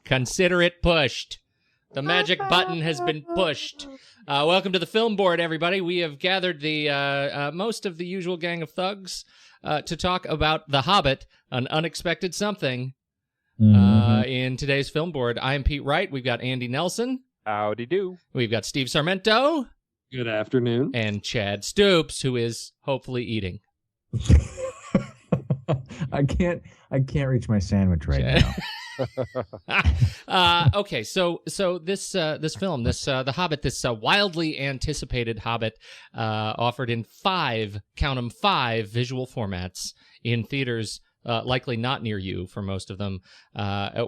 Consider it pushed. The magic button has been pushed. Welcome to the Film Board, everybody. We have gathered the most of the usual gang of thugs to talk about The Hobbit, an unexpected something. In today's Film Board, I am Pete Wright. We've got Andy Nelson. Howdy do. We've got Steve Sarmento. Good afternoon. And Chad Stoops, who is hopefully eating. I can't reach my sandwich right now. Okay, so this film, The Hobbit, this wildly anticipated Hobbit, offered in five visual formats in theaters, likely not near you for most of them. How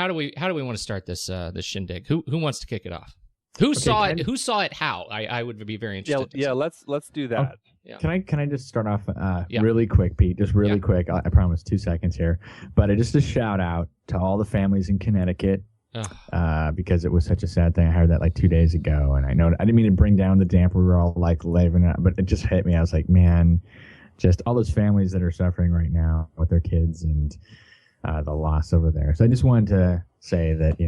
do we want to start this shindig? Who wants to kick it off? Who saw it? How? I would be very interested. Yeah. Let's do that. Oh, yeah. Can I just start off really quick, Pete? Just really quick. I promise 2 seconds here, but just a shout out to all the families in Connecticut because it was such a sad thing. I heard that like 2 days ago, and I didn't mean to bring down the damper. We were all like living it, but it just hit me. I was like, man, just all those families that are suffering right now with their kids and the loss over there. So I just wanted to say that,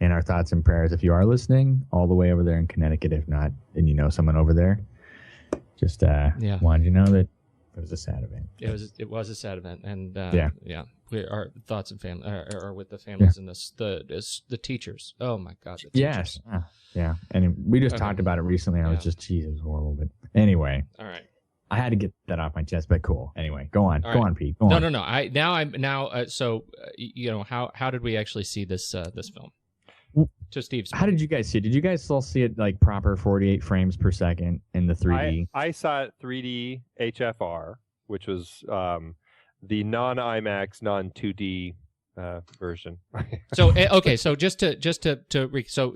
in our thoughts and prayers, if you are listening all the way over there in Connecticut, if not, and you know someone over there, just wanted you to know that it was a sad event. It was a sad event, and our thoughts and family are with the families and the teachers. Oh my God, the teachers. Yes, and we just talked about it recently. And I was just, it was horrible. But anyway, all right. I had to get that off my chest, but cool. Anyway, go on, Pete. Go on. No. How did we actually see this film? To Steve's. How did you guys see it? Did you guys still see it like proper 48 frames per second in the 3D? I saw it 3D HFR, which was the non-IMAX, non-2D version. So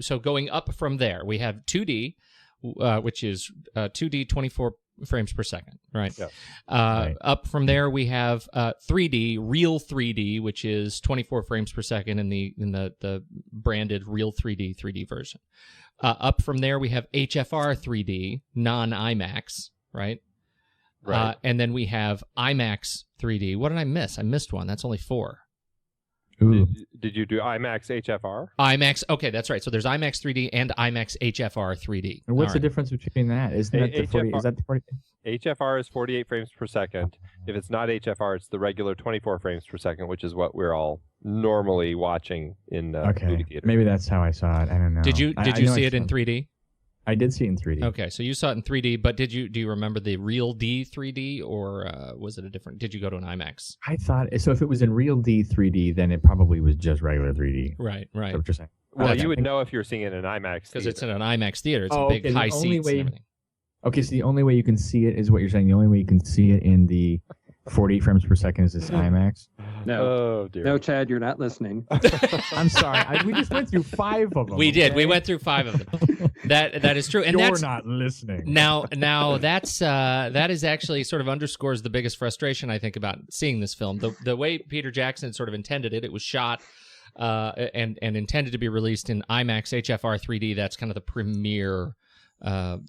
so going up from there, we have 2D, which is 2D 24 frames per second, right? Yes. Up from there, we have 3D, real 3D, which is 24 frames per second in the branded real 3D version. Up from there, we have HFR 3D, non-IMAX, right? Right. And then we have IMAX 3D. What did I miss? I missed one. That's only 4. Did you do IMAX HFR? IMAX. Okay, that's right. So there's IMAX 3D and IMAX HFR 3D. And what's the difference between that? Isn't that the 40? Is that the 40? HFR is 48 frames per second. If it's not HFR, it's the regular 24 frames per second, which is what we're all normally watching in movie theaters. Maybe that's how I saw it. I don't know. Did you see it in 3D? I did see it in 3D. Okay, so you saw it in 3D, but do you remember the real D 3D, or was it a different? Did you go to an IMAX? I thought so. If it was in real D 3D, then it probably was just regular 3D. Right. Is that what you're saying? Well, you would know if you were seeing it in an IMAX because it's in an IMAX theater. It's a big high seats and everything. Okay, so the only way you can see it is what you're saying. The only way you can see it in the 48 frames per second is this IMAX. No. Oh dear. No, Chad, you're not listening. I'm sorry. We just went through 5 of them. We did. We went through 5 of them. That is true. And you're not listening. Now that is actually sort of underscores the biggest frustration I think about seeing this film. The way Peter Jackson sort of intended it was shot and intended to be released in IMAX HFR 3D. That's kind of the premier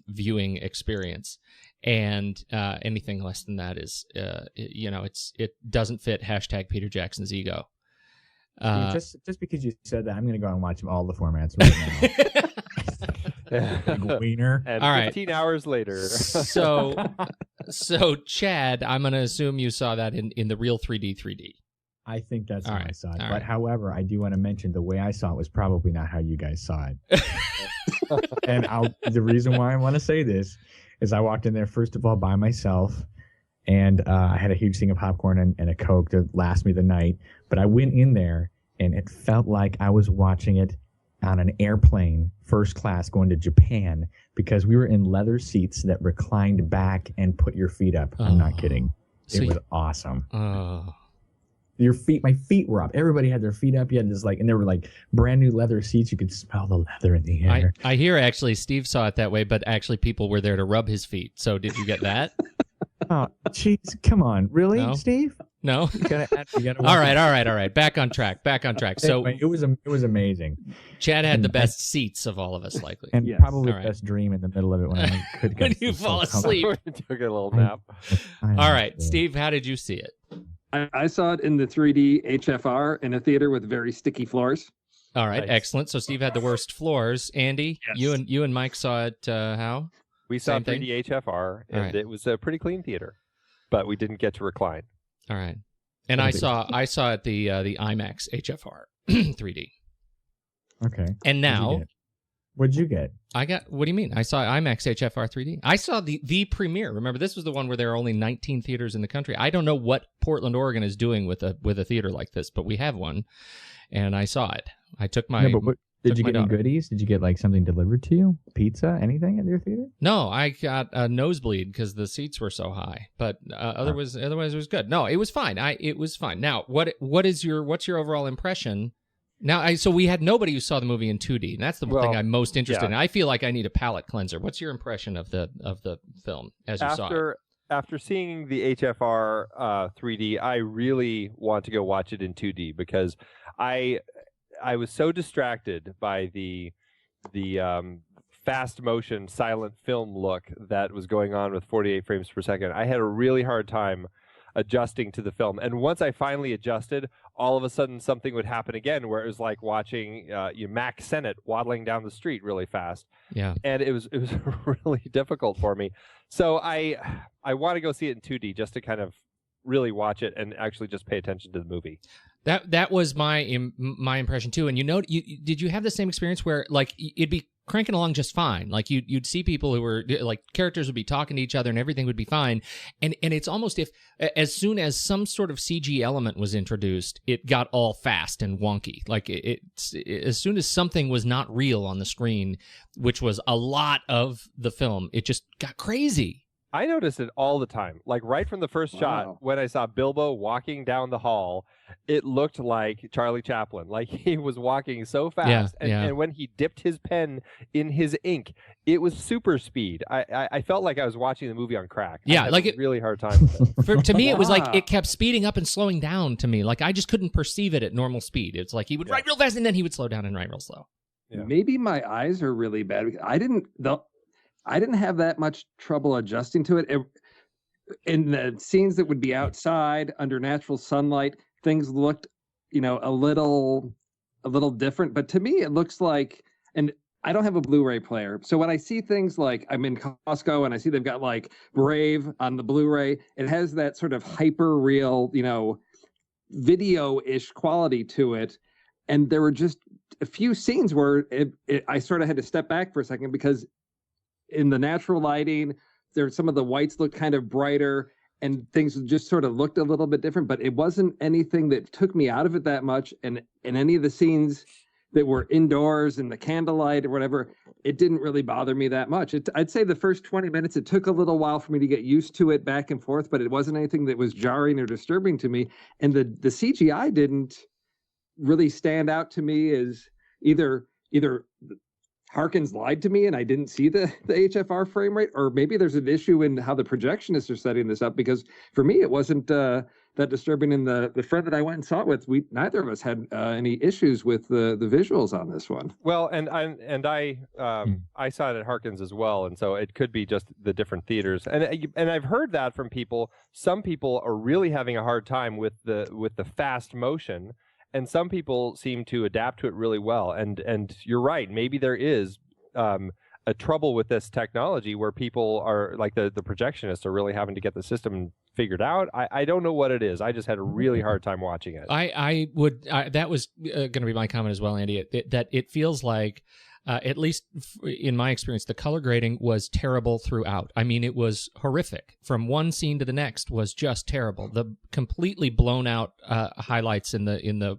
viewing experience. And anything less than that is, it doesn't fit # Peter Jackson's ego. Just because you said that, I'm going to go and watch all the formats right now. Wiener. And all 15 hours later. So Chad, I'm going to assume you saw that in the real 3D. I think that's how I saw it. All but however, I do want to mention the way I saw it was probably not how you guys saw it. And the reason why I want to say this is I walked in there, first of all, by myself, and I had a huge thing of popcorn and a Coke to last me the night. But I went in there, and it felt like I was watching it on an airplane, first class, going to Japan, because we were in leather seats that reclined back and put your feet up. I'm not kidding. It was awesome. My feet were up. Everybody had their feet up. You had this and there were brand new leather seats. You could smell the leather in the air. I hear actually Steve saw it that way, but actually people were there to rub his feet. So did you get that? Oh, jeez, come on, really, No? Steve? No. You gotta All right. Back on track. So anyway, it was amazing. Chad had the best seats of all of us, likely, and probably the best dream in the middle of it when I could when you fall asleep. Took a little nap. All right, Steve, how did you see it? I saw it in the 3D HFR in a theater with very sticky floors. All right, Nice. excellent. So Steve had the worst floors. Andy, Yes. you and Mike saw it how? We saw Same thing? 3D HFR, and right. it was a pretty clean theater, but we didn't get to recline. All right. And I saw it the IMAX HFR 3D. Okay. And now What'd you get? I got, what do you mean? I saw IMAX HFR 3D. I saw the premiere. Remember, this was the one where there are only 19 theaters in the country. I don't know what Portland, Oregon is doing with a theater like this, but we have one, and I saw it. I took my... No, but did you get any goodies? Did you get like something delivered to you? Pizza? Anything at your theater? No, I got a nosebleed because the seats were so high. But otherwise it was good. No, it was fine. It was fine. Now, what's your overall impression? Now, so we had nobody who saw the movie in 2D, and that's the thing I'm most interested in. I feel like I need a palate cleanser. What's your impression of the film as you saw it? After seeing the HFR 3D, I really want to go watch it in 2D because I was so distracted by the fast motion silent film look that was going on with 48 frames per second. I had a really hard time adjusting to the film, and once I finally adjusted, all of a sudden something would happen again where it was like watching Mac Sennett waddling down the street really fast. Yeah, and it was really difficult for me. So I want to go see it in 2D just to kind of really watch it and actually just pay attention to the movie. That was my impression too. And did you have the same experience where like it'd be cranking along just fine? Like you'd see people who were like characters would be talking to each other and everything would be fine. And it's almost if as soon as some sort of CG element was introduced, it got all fast and wonky. Like it's as soon as something was not real on the screen, which was a lot of the film, it just got crazy. I noticed it all the time. Like right from the first shot, when I saw Bilbo walking down the hall, it looked like Charlie Chaplin. Like he was walking so fast. And when he dipped his pen in his ink, it was super speed. I felt like I was watching the movie on crack. Yeah, I had like a really hard time with it. To me, it was like it kept speeding up and slowing down to me. Like I just couldn't perceive it at normal speed. It's like he would write real fast and then he would slow down and write real slow. Yeah. Maybe my eyes are really bad. I didn't have that much trouble adjusting to it. In the scenes that would be outside under natural sunlight, things looked, a little different. But to me, it looks like, and I don't have a Blu-ray player. So when I see things like I'm in Costco and I see they've got like Brave on the Blu-ray, it has that sort of hyper real, video-ish quality to it. And there were just a few scenes where I sort of had to step back for a second because in the natural lighting, some of the whites looked kind of brighter and things just sort of looked a little bit different, but it wasn't anything that took me out of it that much. And in any of the scenes that were indoors in the candlelight or whatever, it didn't really bother me that much. I'd say the first 20 minutes, it took a little while for me to get used to it back and forth, but it wasn't anything that was jarring or disturbing to me. And the CGI didn't really stand out to me as either Harkins lied to me and I didn't see the HFR frame rate, or maybe there's an issue in how the projectionists are setting this up, because for me it wasn't that disturbing. In the friend that I went and saw it with, neither of us had any issues with the visuals on this one. Well, and I saw it at Harkins as well, and so it could be just the different theaters. And I've heard that from people. Some people are really having a hard time with the fast motion. And some people seem to adapt to it really well. And you're right. Maybe there is a trouble with this technology where people are like the projectionists are really having to get the system figured out. I don't know what it is. I just had a really hard time watching it. That was going to be my comment as well, Andy, that it feels like, at least in my experience, the color grading was terrible throughout. I mean, it was horrific. From one scene to the next was just terrible. The completely blown out highlights in the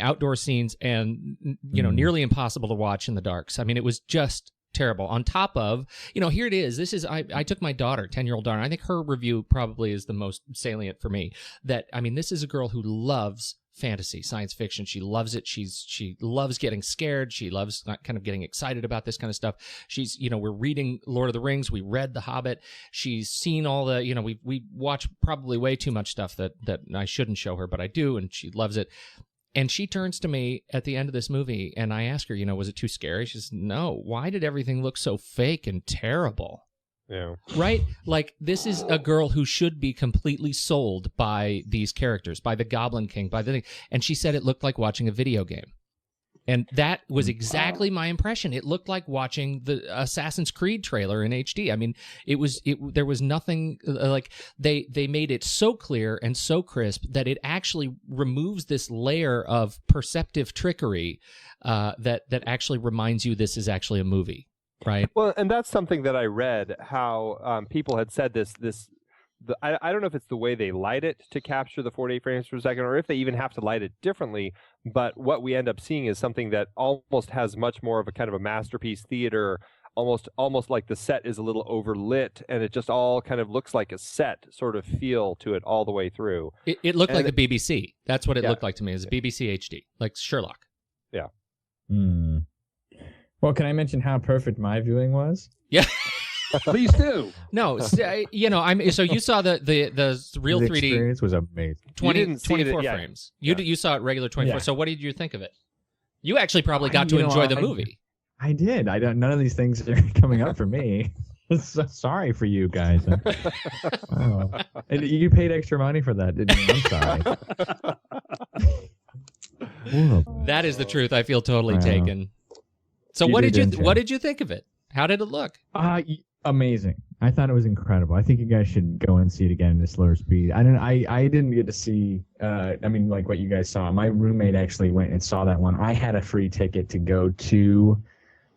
outdoor scenes, and nearly impossible to watch in the darks. I mean, it was just terrible. On top of, here it is. I took my daughter, 10-year-old daughter. I think her review probably is the most salient for me. This is a girl who loves fantasy, science fiction. She loves it. She loves getting scared. She loves kind of getting excited about this kind of stuff. She's, we're reading Lord of the Rings. We read The Hobbit. She's seen all the, we watch probably way too much stuff that I shouldn't show her, but I do, and she loves it. And she turns to me at the end of this movie, and I ask her, was it too scary? She says, no. Why did everything look so fake and terrible? Yeah. Right? Like, this is a girl who should be completely sold by these characters, by the Goblin King, and she said it looked like watching a video game. And that was exactly my impression. It looked like watching the Assassin's Creed trailer in HD. I mean, there was nothing like they made it so clear and so crisp that it actually removes this layer of perceptive trickery that actually reminds you this is actually a movie, right? Well, and that's something that I read, how people had said I don't know if it's the way they light it to capture the 48 frames per second, or if they even have to light it differently. But what we end up seeing is something that almost has much more of a kind of a masterpiece theater, almost like the set is a little overlit, and it just all kind of looks like a set sort of feel to it all the way through. It looked like the BBC. That's what it looked like to me. It was BBC HD, like Sherlock. Yeah. Well, can I mention how perfect my viewing was? Yeah. Please do. No, you know, so you saw the real The 3D experience was amazing. 24 yeah. frames. You saw it regular 24. Yeah. So what did you think of it? You actually probably got to enjoy the movie. I did. None of these things are coming up for me. So sorry for you guys. Wow. And you paid extra money for that, didn't you? I'm sorry. That is the truth. I feel totally Wow. taken. So You what did, did didn't you? what did you think of it? How did it look? Amazing. I thought it was incredible. I think you guys should go and see it again at a slower speed. I didn't get to see like what you guys saw. My roommate actually went and saw that one. I had a free ticket to go to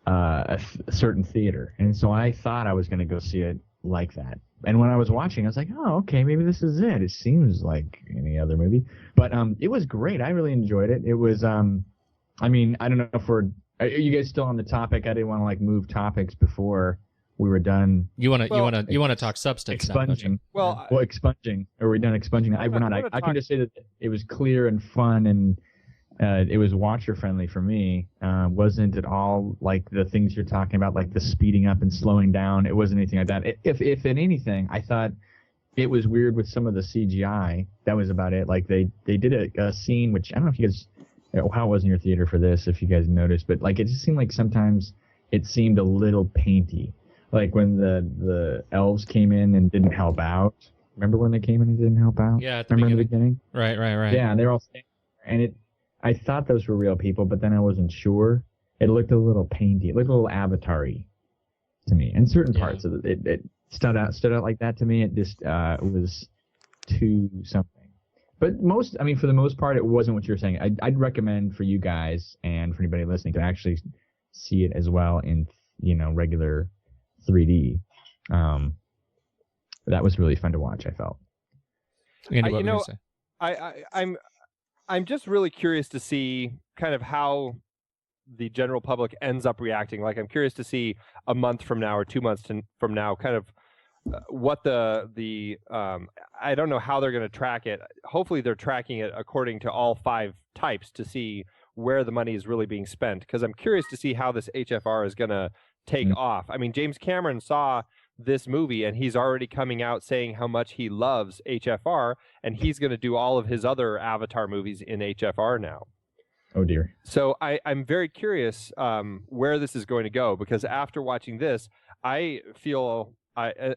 a certain theater, and so I thought I was going to go see it like that. And when I was watching, I was like, oh, okay, maybe this is it. It seems like any other movie, but it was great. I really enjoyed it. It was I don't know if are you guys still on the topic? I didn't want to like move topics before we were done. You want to talk substance? Expunging. Well, expunging. Are we done expunging? I can just say that it was clear and fun, and it was watcher friendly for me. Wasn't at all like the things you're talking about, like the speeding up and slowing down. It wasn't anything like that. If in anything, I thought it was weird with some of the CGI. That was about it. Like they did a scene, which I don't know if you guys. How it was in your theater for this, if you guys noticed, but like it just seemed like sometimes it seemed a little painty. Like when the elves came in and didn't help out. Remember when they came in and didn't help out? Yeah, in the beginning? Right. Yeah, and they're all standing there, and I thought those were real people, but then I wasn't sure. It looked a little painty. It looked a little Avatar-y to me. And certain parts of it stood out like that to me. It just was too something. But for the most part, it wasn't what you were saying. I'd recommend for you guys and for anybody listening to actually see it as well in, regular 3D. That was really fun to watch, I felt. I'm just really curious to see kind of how the general public ends up reacting. Like, I'm curious to see a month from now or 2 months from now, kind of what the I don't know how they're going to track it. Hopefully they're tracking it according to all 5 types to see where the money is really being spent, because I'm curious to see how this HFR is going to take off. I mean, James Cameron saw this movie and he's already coming out saying how much he loves HFR, and he's going to do all of his other Avatar movies in HFR now. Oh dear. So I'm very curious where this is going to go, because after watching this, I feel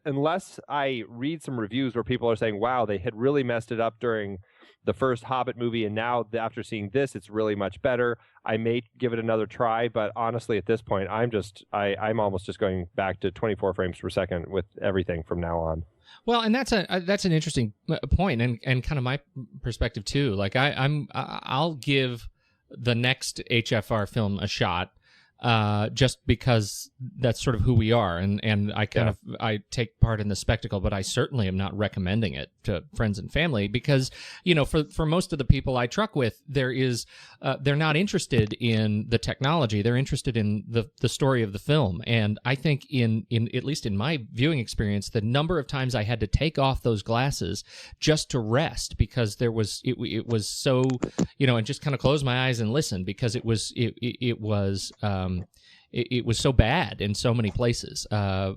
unless I read some reviews where people are saying, wow, they had really messed it up during the first Hobbit movie, and now after seeing this, it's really much better, I may give it another try. But honestly, at this point, I'm almost just going back to 24 frames per second with everything from now on. Well, and that's an interesting point, and kind of my perspective too. Like I'll give the next HFR film a shot. Just because that's sort of who we are, and I I take part in the spectacle, but I certainly am not recommending it to friends and family, because for most of the people I truck with, they're not interested in the technology, they're interested in the story of the film. And I think in at least in my viewing experience, the number of times I had to take off those glasses just to rest, because it was so and just kind of close my eyes and listen, because it was so bad in so many places. I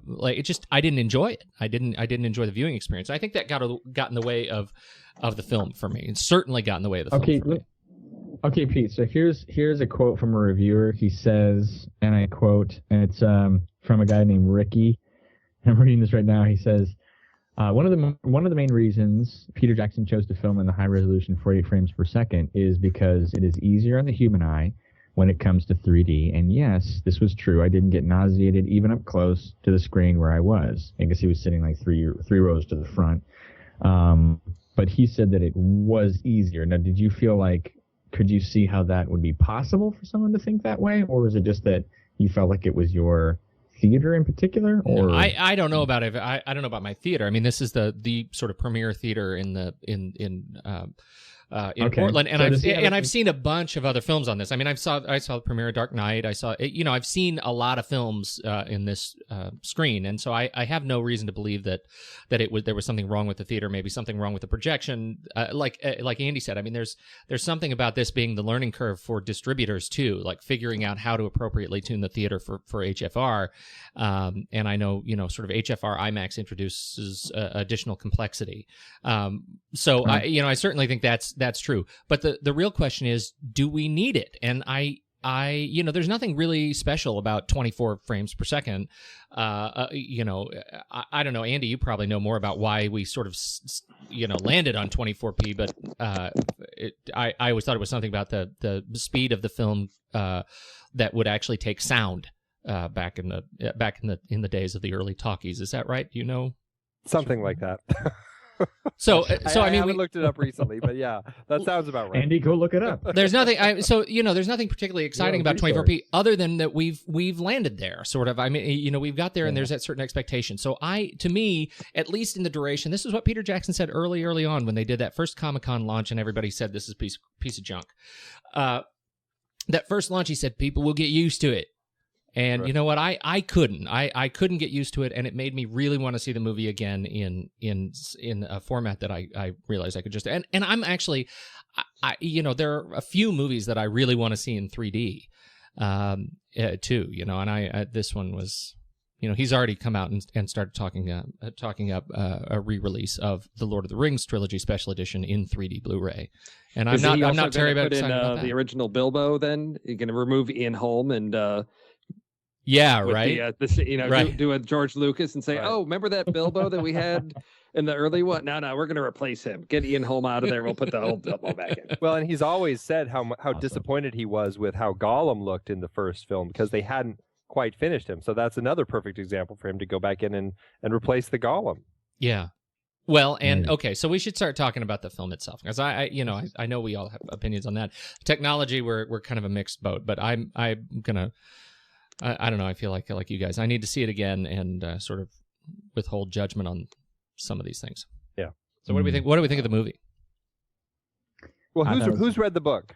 didn't enjoy it. I didn't enjoy the viewing experience. I think that got in the way of the film for me. It certainly got in the way of the film for me. Okay, Pete. So here's a quote from a reviewer. He says, and I quote, and it's from a guy named Ricky, I'm reading this right now. He says, one of the main reasons Peter Jackson chose to film in the high resolution 48 frames per second is because it is easier on the human eye when it comes to 3D. And yes, this was true. I didn't get nauseated even up close to the screen where I was. I guess he was sitting like three rows to the front. But he said that it was easier. Now, did you feel like, could you see how that would be possible for someone to think that way? Or was it just that you felt like it was your theater in particular? Or no, I don't know about it. I don't know about my theater. I mean, this is the sort of premier theater in Portland, and I've seen a bunch of other films on this. I mean, I saw the premiere of Dark Knight. I've seen a lot of films in this screen, and so I have no reason to believe that there was something wrong with the theater, maybe something wrong with the projection. Like Andy said, I mean, there's something about this being the learning curve for distributors too, like figuring out how to appropriately tune the theater for HFR. And I know, sort of HFR IMAX introduces additional complexity. So I certainly think that's true. But the real question is, do we need it? And I there's nothing really special about 24 frames per second. I don't know, Andy, you probably know more about why we sort of, landed on 24p, but I always thought it was something about the speed of the film that would actually take sound back in the days of the early talkies. Is that right? Something like that. So I mean, we looked it up recently, but yeah, that sounds about right. Andy, go look it up. There's nothing. There's nothing particularly exciting about 24p other than that we've landed there, sort of. I mean, we've got there, and there's that certain expectation. So to me, at least in the duration, this is what Peter Jackson said early on when they did that first Comic-Con launch, and everybody said this is piece of junk. That first launch, he said people will get used to it. And right. You know what? I couldn't. I couldn't get used to it, and it made me really want to see the movie again in a format that I realized I could just. And I'm actually, there are a few movies that I really want to see in 3D, too. And this one was, he's already come out and started talking up a re-release of the Lord of the Rings trilogy special edition in 3D Blu-ray. And I'm not terribly excited about that. The original Bilbo. Then you're going to remove Ian Holm and. Yeah, right. Right. Do a George Lucas and say, right. Oh, remember that Bilbo that we had in the early one? No, we're going to replace him. Get Ian Holm out of there. We'll put the old Bilbo back in. Well, and he's always said how disappointed he was with how Gollum looked in the first film because they hadn't quite finished him. So that's another perfect example for him to go back in and replace the Gollum. Yeah. Well, and okay, so we should start talking about the film itself because I know we all have opinions on that. Technology, we're kind of a mixed boat, but I'm gonna. I don't know. I feel like you guys. I need to see it again and sort of withhold judgment on some of these things. Yeah. So what do we think? What do we think of the movie? Well, who's read the book?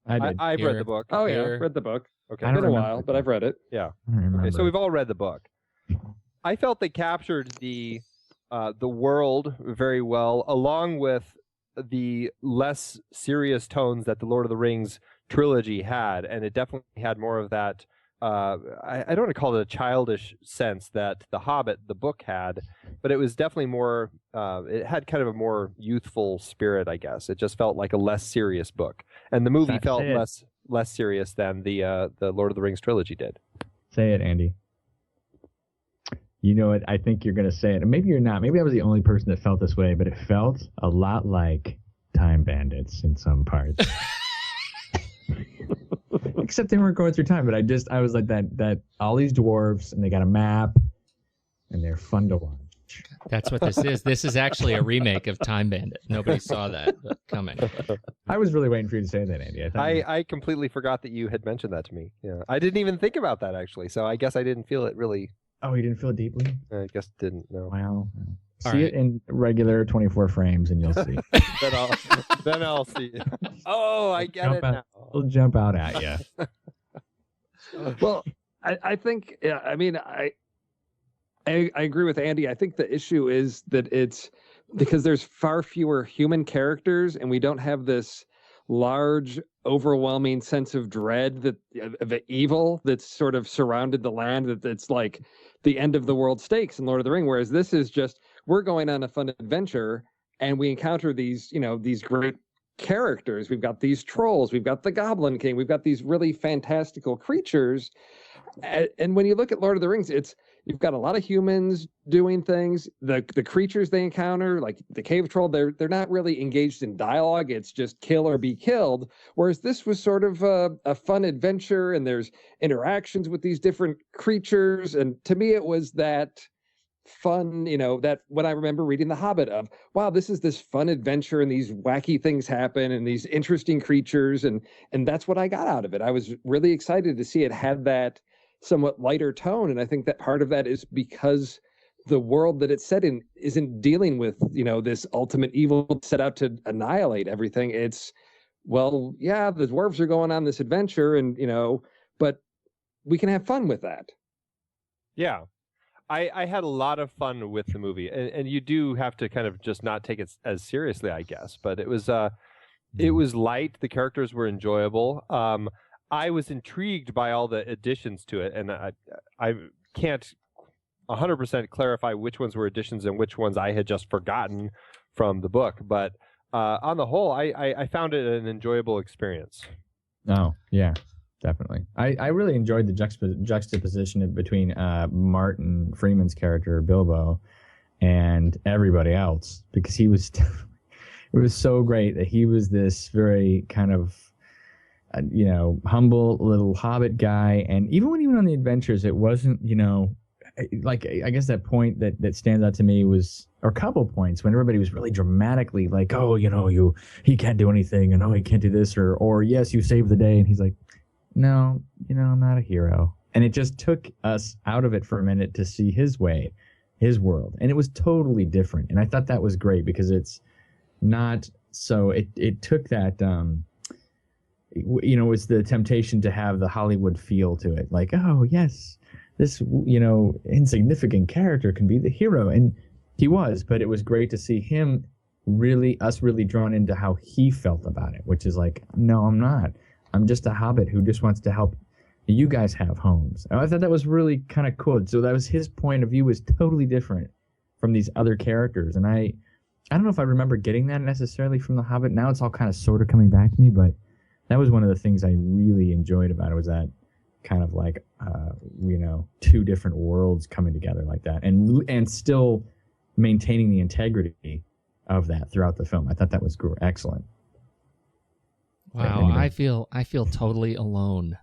I did. I've read the book. Oh yeah, I've read the book. Okay. It's been a while, but I've read it. Yeah. Okay, so we've all read the book. I felt they captured the world very well, along with the less serious tones that the Lord of the Rings trilogy had, and it definitely had more of that. I don't want to call it a childish sense that The Hobbit, the book, had, but it was definitely more, it had kind of a more youthful spirit, I guess. It just felt like a less serious book. And the movie felt less serious than the Lord of the Rings trilogy did. Say it, Andy. You know it. I think you're going to say it. And maybe you're not. Maybe I was the only person that felt this way, but it felt a lot like Time Bandits in some parts. Except they weren't going through time, but I was like that all these dwarves and they got a map and they're fun to watch. That's what this is. This is actually a remake of Time Bandit. Nobody saw that coming. I was really waiting for you to say that, Andy. I completely forgot that you had mentioned that to me. Yeah, I didn't even think about that actually, so I guess I didn't feel it really. Oh, you didn't feel it deeply? I guess didn't. No. Wow. See it in regular 24 frames and you'll see. then I'll see it. Oh, I get it now. It'll jump out at you. Well, I think, yeah, I mean, I agree with Andy. I think the issue is that it's because there's far fewer human characters and we don't have this large, overwhelming sense of dread of evil that's sort of surrounded the land, that's like the end of the world stakes in Lord of the Ring, whereas this is just, we're going on a fun adventure and we encounter these great characters. We've got these trolls, we've got the Goblin King, we've got these really fantastical creatures. And when you look at Lord of the Rings, it's, you've got a lot of humans doing things. The creatures they encounter, like the cave troll, they're not really engaged in dialogue. It's just kill or be killed. Whereas this was sort of a fun adventure, and there's interactions with these different creatures. And to me, it was that fun, that what I remember reading The Hobbit of, wow, this is this fun adventure and these wacky things happen and these interesting creatures. And that's what I got out of it. I was really excited to see it had that somewhat lighter tone. And I think that part of that is because the world that it's set in isn't dealing with, this ultimate evil set out to annihilate everything. It's, well, yeah, the dwarves are going on this adventure and, but we can have fun with that. Yeah. I had a lot of fun with the movie, and you do have to kind of just not take it as seriously, I guess. But it was light. The characters were enjoyable. I was intrigued by all the additions to it, and I can't 100% clarify which ones were additions and which ones I had just forgotten from the book. But on the whole, I found it an enjoyable experience. Oh, yeah. Definitely. I really enjoyed the juxtaposition between Martin Freeman's character, Bilbo, and everybody else, because he was, it was so great that he was this very kind of, humble little hobbit guy. And even when he went on the adventures, it wasn't, like, I guess that point that stands out to me was, or a couple points when everybody was really dramatically like, oh, he can't do anything, and oh, he can't do this, or yes, you saved the day. And he's like, no, I'm not a hero. And it just took us out of it for a minute to see his way, his world. And it was totally different. And I thought that was great because it's not so, it took that, it's the temptation to have the Hollywood feel to it. Like, oh, yes, this, insignificant character can be the hero. And he was, but it was great to see us really drawn into how he felt about it, which is like, no, I'm not. I'm just a hobbit who just wants to help you guys have homes. And I thought that was really kind of cool. So that was his point of view was totally different from these other characters. And I don't know if I remember getting that necessarily from The Hobbit. Now it's all kind of sort of coming back to me, but that was one of the things I really enjoyed about it was that kind of like, two different worlds coming together like that and still maintaining the integrity of that throughout the film. I thought that was excellent. Wow, I feel totally alone.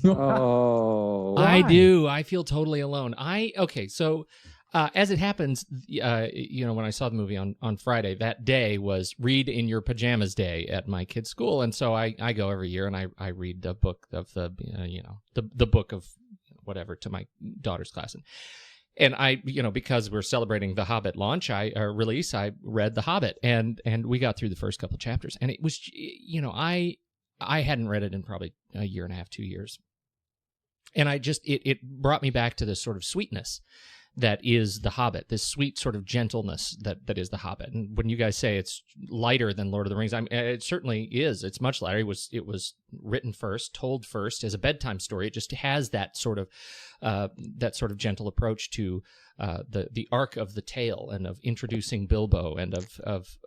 Oh, I do. I feel totally alone. So as it happens, when I saw the movie on Friday, that day was Read in Your Pajamas Day at my kid's school, and so I go every year and I read the book of the book of whatever to my daughter's class. And I, because we're celebrating the Hobbit release, I read the Hobbit, and we got through the first couple chapters, and it was, I hadn't read it in probably a year and a half, 2 years, and I just it brought me back to this sort of sweetness that is the Hobbit, this sweet sort of gentleness that is the Hobbit. And when you guys say it's lighter than Lord of the Rings, it certainly is. It's much lighter. It was written first, told first as a bedtime story. It just has that sort of gentle approach to the arc of the tale and of introducing Bilbo and of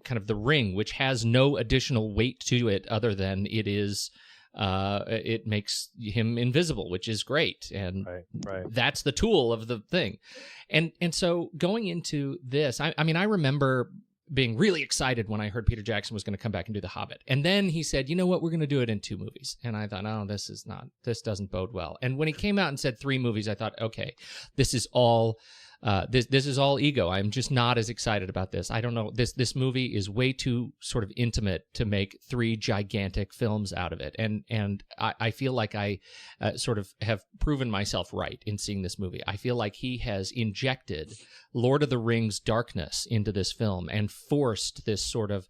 kind of the ring, which has no additional weight to it other than it is. It makes him invisible, which is great, and right. That's the tool of the thing. And so going into this, I mean, I remember being really excited when I heard Peter Jackson was going to come back and do The Hobbit, and then he said, "You know what? We're going to do it in 2 movies." And I thought, "Oh, this doesn't bode well." And when he came out and said 3 movies, I thought, "Okay, this is all." This is all ego. I'm just not as excited about this. I don't know. This movie is way too sort of intimate to make 3 gigantic films out of it. And I feel like I sort of have proven myself right in seeing this movie. I feel like he has injected Lord of the Rings darkness into this film and forced this sort of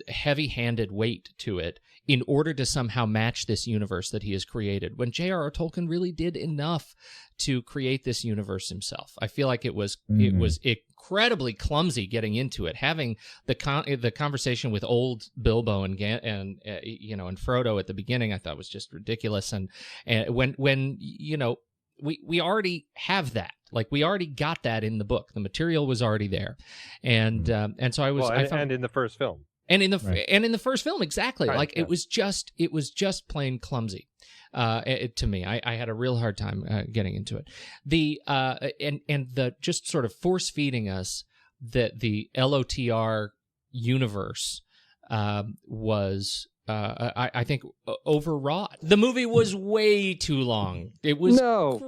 heavy-handed weight to it in order to somehow match this universe that he has created, when J.R.R. Tolkien really did enough to create this universe himself. I feel like it was incredibly clumsy getting into it. Having the conversation with old Bilbo and Frodo at the beginning, I thought was just ridiculous. And when we already have that. Like, we already got that in the book. The material was already there, and so I was. And in the first film. And in the first film, exactly. Right, like, yeah. It was just plain clumsy. To me, I had a real hard time getting into it. And the just sort of force feeding us that the LOTR universe was. I think overwrought. The movie was way too long. It was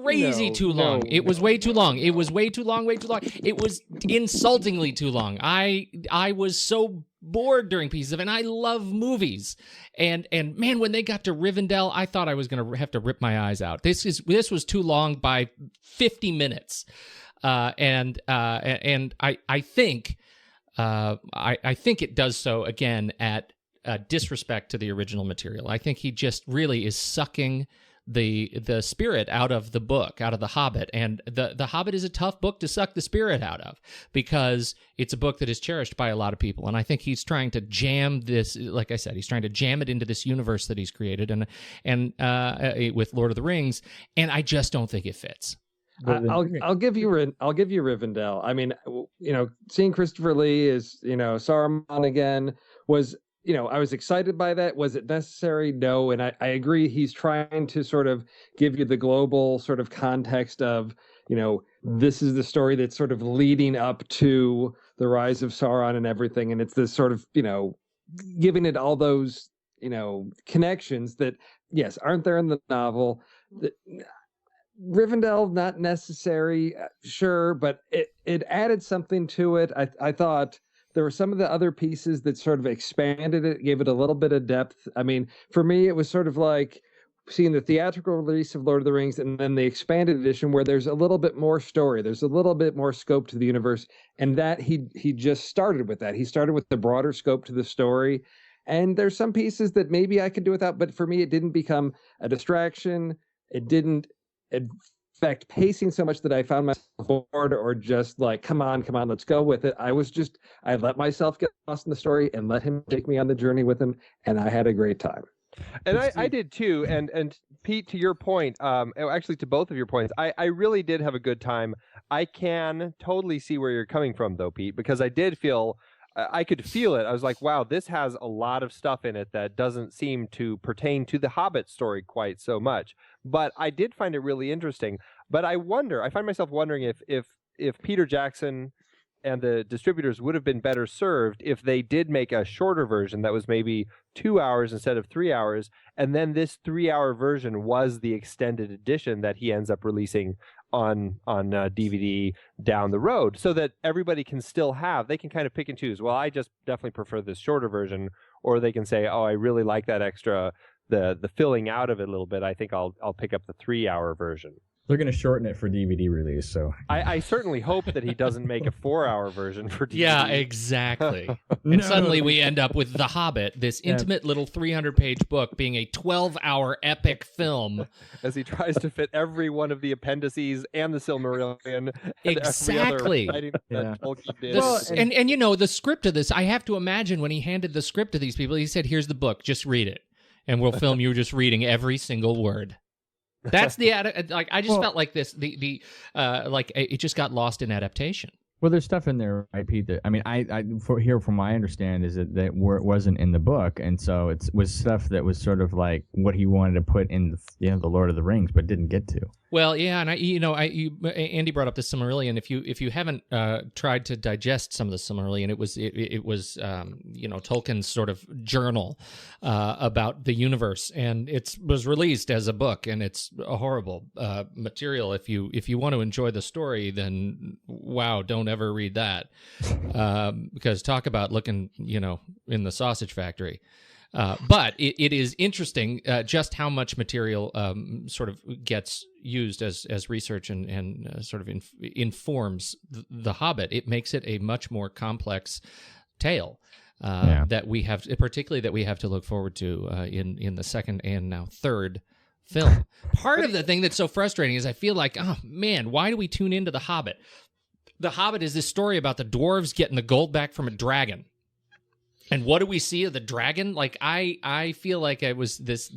crazy too long. No. It was way too long. It was way too long. It was insultingly too long. I was so bored during pieces of it, and I love movies. And man, when they got to Rivendell, I thought I was going to have to rip my eyes out. This was too long by 50 minutes. And I think it does so again at disrespect to the original material. I think he just really is sucking the spirit out of the book, out of The Hobbit. And the Hobbit is a tough book to suck the spirit out of because it's a book that is cherished by a lot of people. And I think he's trying to jam this, like I said, he's trying to jam it into this universe that he's created and with Lord of the Rings. And I just don't think it fits. I'll give you Rivendell. I mean, seeing Christopher Lee as Saruman again was. I was excited by that. Was it necessary? No. And I agree. He's trying to sort of give you the global sort of context of, this is the story that's sort of leading up to the rise of Sauron and everything. And it's this sort of, giving it all those, connections that, yes, aren't there in the novel. Rivendell, not necessary, sure, but it added something to it. I thought there were some of the other pieces that sort of expanded it, gave it a little bit of depth. I mean, for me, it was sort of like seeing the theatrical release of Lord of the Rings and then the expanded edition where there's a little bit more story. There's a little bit more scope to the universe. And that he just started with that. He started with the broader scope to the story. And there's some pieces that maybe I could do without, but for me, it didn't become a distraction. It didn't affect pacing so much that I found myself bored or just like, come on, let's go with it. I let myself get lost in the story and let him take me on the journey with him, and I had a great time. And I did too. And Pete, to your point, actually to both of your points, I really did have a good time. I can totally see where you're coming from though, Pete, because I did feel, I could feel it. I was like, wow, this has a lot of stuff in it that doesn't seem to pertain to the Hobbit story quite so much. But I did find it really interesting. But I find myself wondering if Peter Jackson and the distributors would have been better served if they did make a shorter version that was maybe 2 hours instead of 3 hours. And then this 3-hour version was the extended edition that he ends up releasing on DVD down the road, so that everybody can still they can kind of pick and choose. Well, I just definitely prefer this shorter version, or they can say, oh, I really like that extra, the filling out of it a little bit. I think I'll pick up the 3-hour version. They're going to shorten it for DVD release, so I certainly hope that he doesn't make a 4-hour version for DVD. Yeah, exactly. And suddenly we end up with The Hobbit, this intimate little 300-page book being a 12-hour epic film. As he tries to fit every one of the appendices and the Silmarillion. Exactly. And that Tolkien did. And the script of this, I have to imagine when he handed the script to these people, he said, here's the book, just read it. And we'll film you just reading every single word. That's I just felt like this like it just got lost in adaptation. Well, there's stuff in there, right, Pete? That, I mean, from my understand is that it wasn't in the book, and so it was stuff that was sort of like what he wanted to put in the Lord of the Rings, but didn't get to. Well, yeah, and Andy brought up the Silmarillion. If you haven't tried to digest some of the Silmarillion, it was Tolkien's sort of journal about the universe, and it was released as a book, and it's a horrible material. If you want to enjoy the story, then wow, don't ever read that, because talk about looking in the sausage factory. But it is interesting just how much material sort of gets used as research and sort of informs the Hobbit. It makes it a much more complex tale that we have, particularly that we have to look forward to in the second and now third film. Part of the thing that's so frustrating is I feel like, oh man, why do we tune into The Hobbit? The Hobbit is this story about the dwarves getting the gold back from a dragon. And what do we see of the dragon? Like I feel like I was this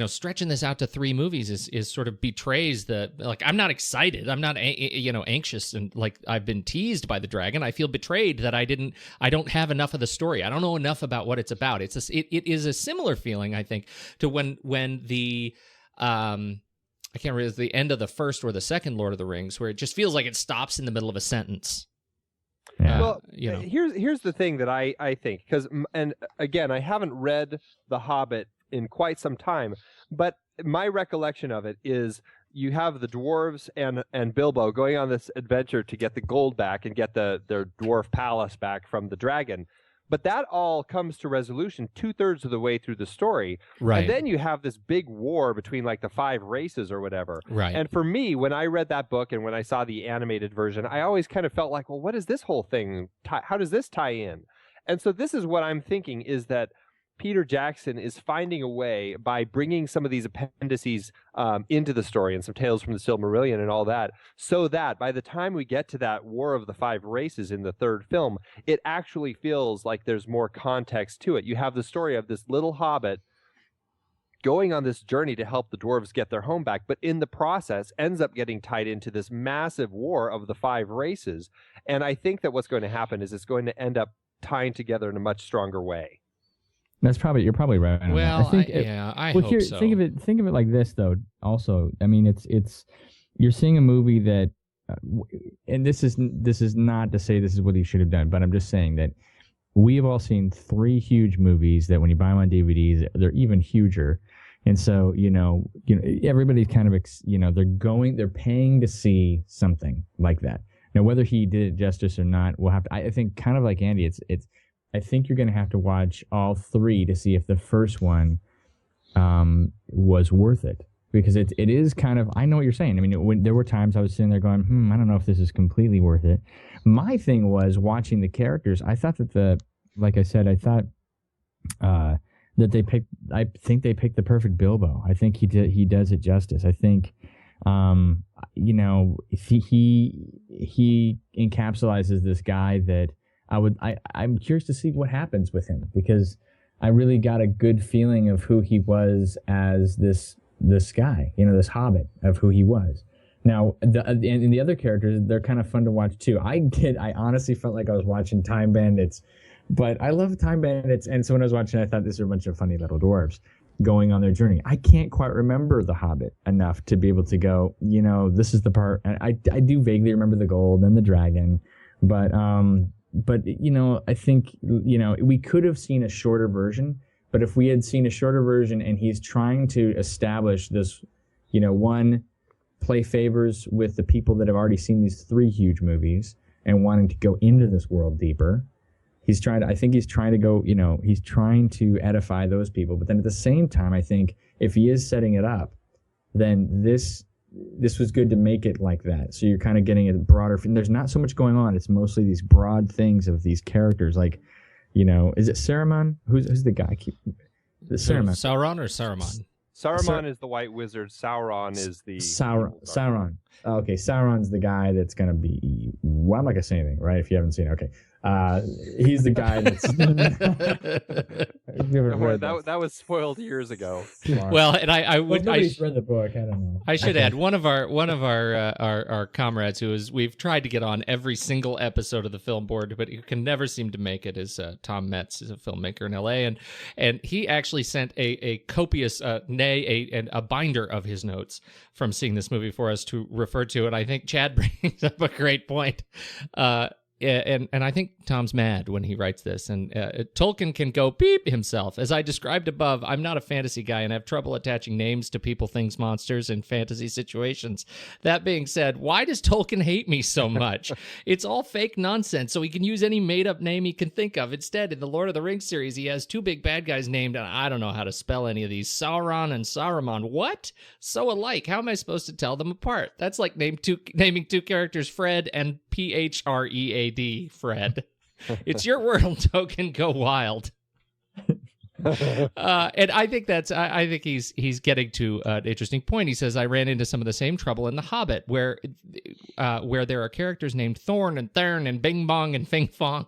stretching this out to 3 movies is sort of betrays the, like, I'm not excited. I'm not anxious, and like I've been teased by the dragon. I feel betrayed that I don't have enough of the story. I don't know enough about what it's about. It is a similar feeling, I think, to when the I can't remember the end of the first or the second Lord of the Rings, where it just feels like it stops in the middle of a sentence. Yeah. Well, here's the thing that I think, because, and again, I haven't read The Hobbit in quite some time, but my recollection of it is you have the dwarves and Bilbo going on this adventure to get the gold back and get their dwarf palace back from the dragon. But that all comes to resolution 2/3 of the way through the story. Right. And then you have this big war between like the 5 races or whatever. Right. And for me, when I read that book and when I saw the animated version, I always kind of felt like, well, what is this whole thing? How does this tie in? And so this is what I'm thinking, is that Peter Jackson is finding a way, by bringing some of these appendices into the story and some tales from the Silmarillion and all that, so that by the time we get to that War of the 5 Races in the 3rd film, it actually feels like there's more context to it. You have the story of this little hobbit going on this journey to help the dwarves get their home back, but in the process ends up getting tied into this massive war of the 5 races. And I think that what's going to happen is it's going to end up tying together in a much stronger way. You're probably right. Well, I hope so. Think of it like this, though. Also, I mean, it's you're seeing a movie that, and this is not to say this is what he should have done, but I'm just saying that we have all seen 3 huge movies that when you buy them on DVDs, they're even huger, and so everybody's kind of they're paying to see something like that. Now, whether he did it justice or not, we'll have to. I think, kind of like Andy, it's. I think you're going to have to watch all 3 to see if the first one was worth it, because it is kind of, I know what you're saying. I mean, when there were times I was sitting there going, I don't know if this is completely worth it. My thing was watching the characters. I thought that that I think they picked the perfect Bilbo. I think he does it justice. I think, he encapsulates this guy that I'm curious to see what happens with him, because I really got a good feeling of who he was as this guy, this hobbit, of who he was. Now, and the other characters, they're kind of fun to watch too. I honestly felt like I was watching Time Bandits, but I love Time Bandits, and so when I was watching, I thought these are a bunch of funny little dwarves going on their journey. I can't quite remember The Hobbit enough to be able to go, this is the part, and I do vaguely remember the gold and the dragon, but I think, we could have seen a shorter version, but if we had seen a shorter version and he's trying to establish this, one, play favors with the people that have already seen these 3 huge movies and wanting to go into this world deeper. He's trying to edify those people. But then at the same time, I think if he is setting it up, then this was good to make it like that. So you're kind of getting a broader, there's not so much going on. It's mostly these broad things of these characters. Like, is it Saruman? Who's the guy? Saruman. Sauron or Saruman? Saruman is the white wizard. Sauron is the... Sauron. Oh, okay, Sauron's the guy that's going to be... Well, I'm not going to say anything, right? If you haven't seen it. Okay. He's the guy that's... that was spoiled years ago. Well, and I nobody's read the book. I don't know. I should add one of our comrades we've tried to get on every single episode of the Film Board, but who can never seem to make it, is Tom Metz. He's a filmmaker in LA, and he actually sent a copious a binder of his notes from seeing this movie for us to refer to, and I think Chad brings up a great point. And I think Tom's mad when he writes this, and Tolkien can go beep himself. As I described above, I'm not a fantasy guy and have trouble attaching names to people, things, monsters in fantasy situations. That being said, why does Tolkien hate me so much? It's all fake nonsense, so he can use any made-up name he can think of. Instead, in the Lord of the Rings series, he has 2 big bad guys named, and I don't know how to spell any of these, Sauron and Saruman. What? So alike. How am I supposed to tell them apart? That's like naming 2 characters Fred and Phread. Fred. It's your world, Tolkien. Go wild. And I think I think he's getting to an interesting point. He says, I ran into some of the same trouble in The Hobbit, where there are characters named Thorn and Thurn and Bing Bong and Fing Fong.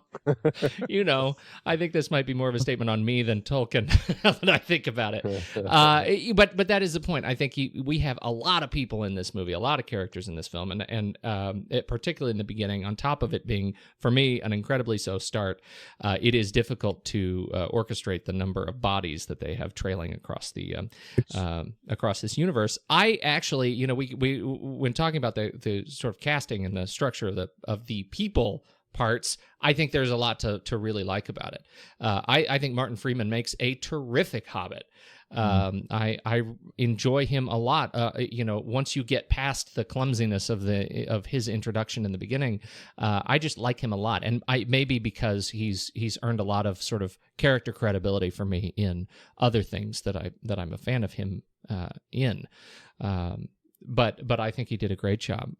I think this might be more of a statement on me than Tolkien now that I think about it. But that is the point. I think we have a lot of people in this movie, a lot of characters in this film, and particularly in the beginning, on top of it being, for me, an incredibly so start, it is difficult to orchestrate the number of bodies that they have trailing across the across this universe. I actually, we when talking about the sort of casting and the structure of the people parts, I think there's a lot to really like about it. I think Martin Freeman makes a terrific Hobbit. I enjoy him a lot. Once you get past the clumsiness of his introduction in the beginning, I just like him a lot, and maybe because he's earned a lot of sort of character credibility for me in other things that I'm a fan of him in. But I think he did a great job.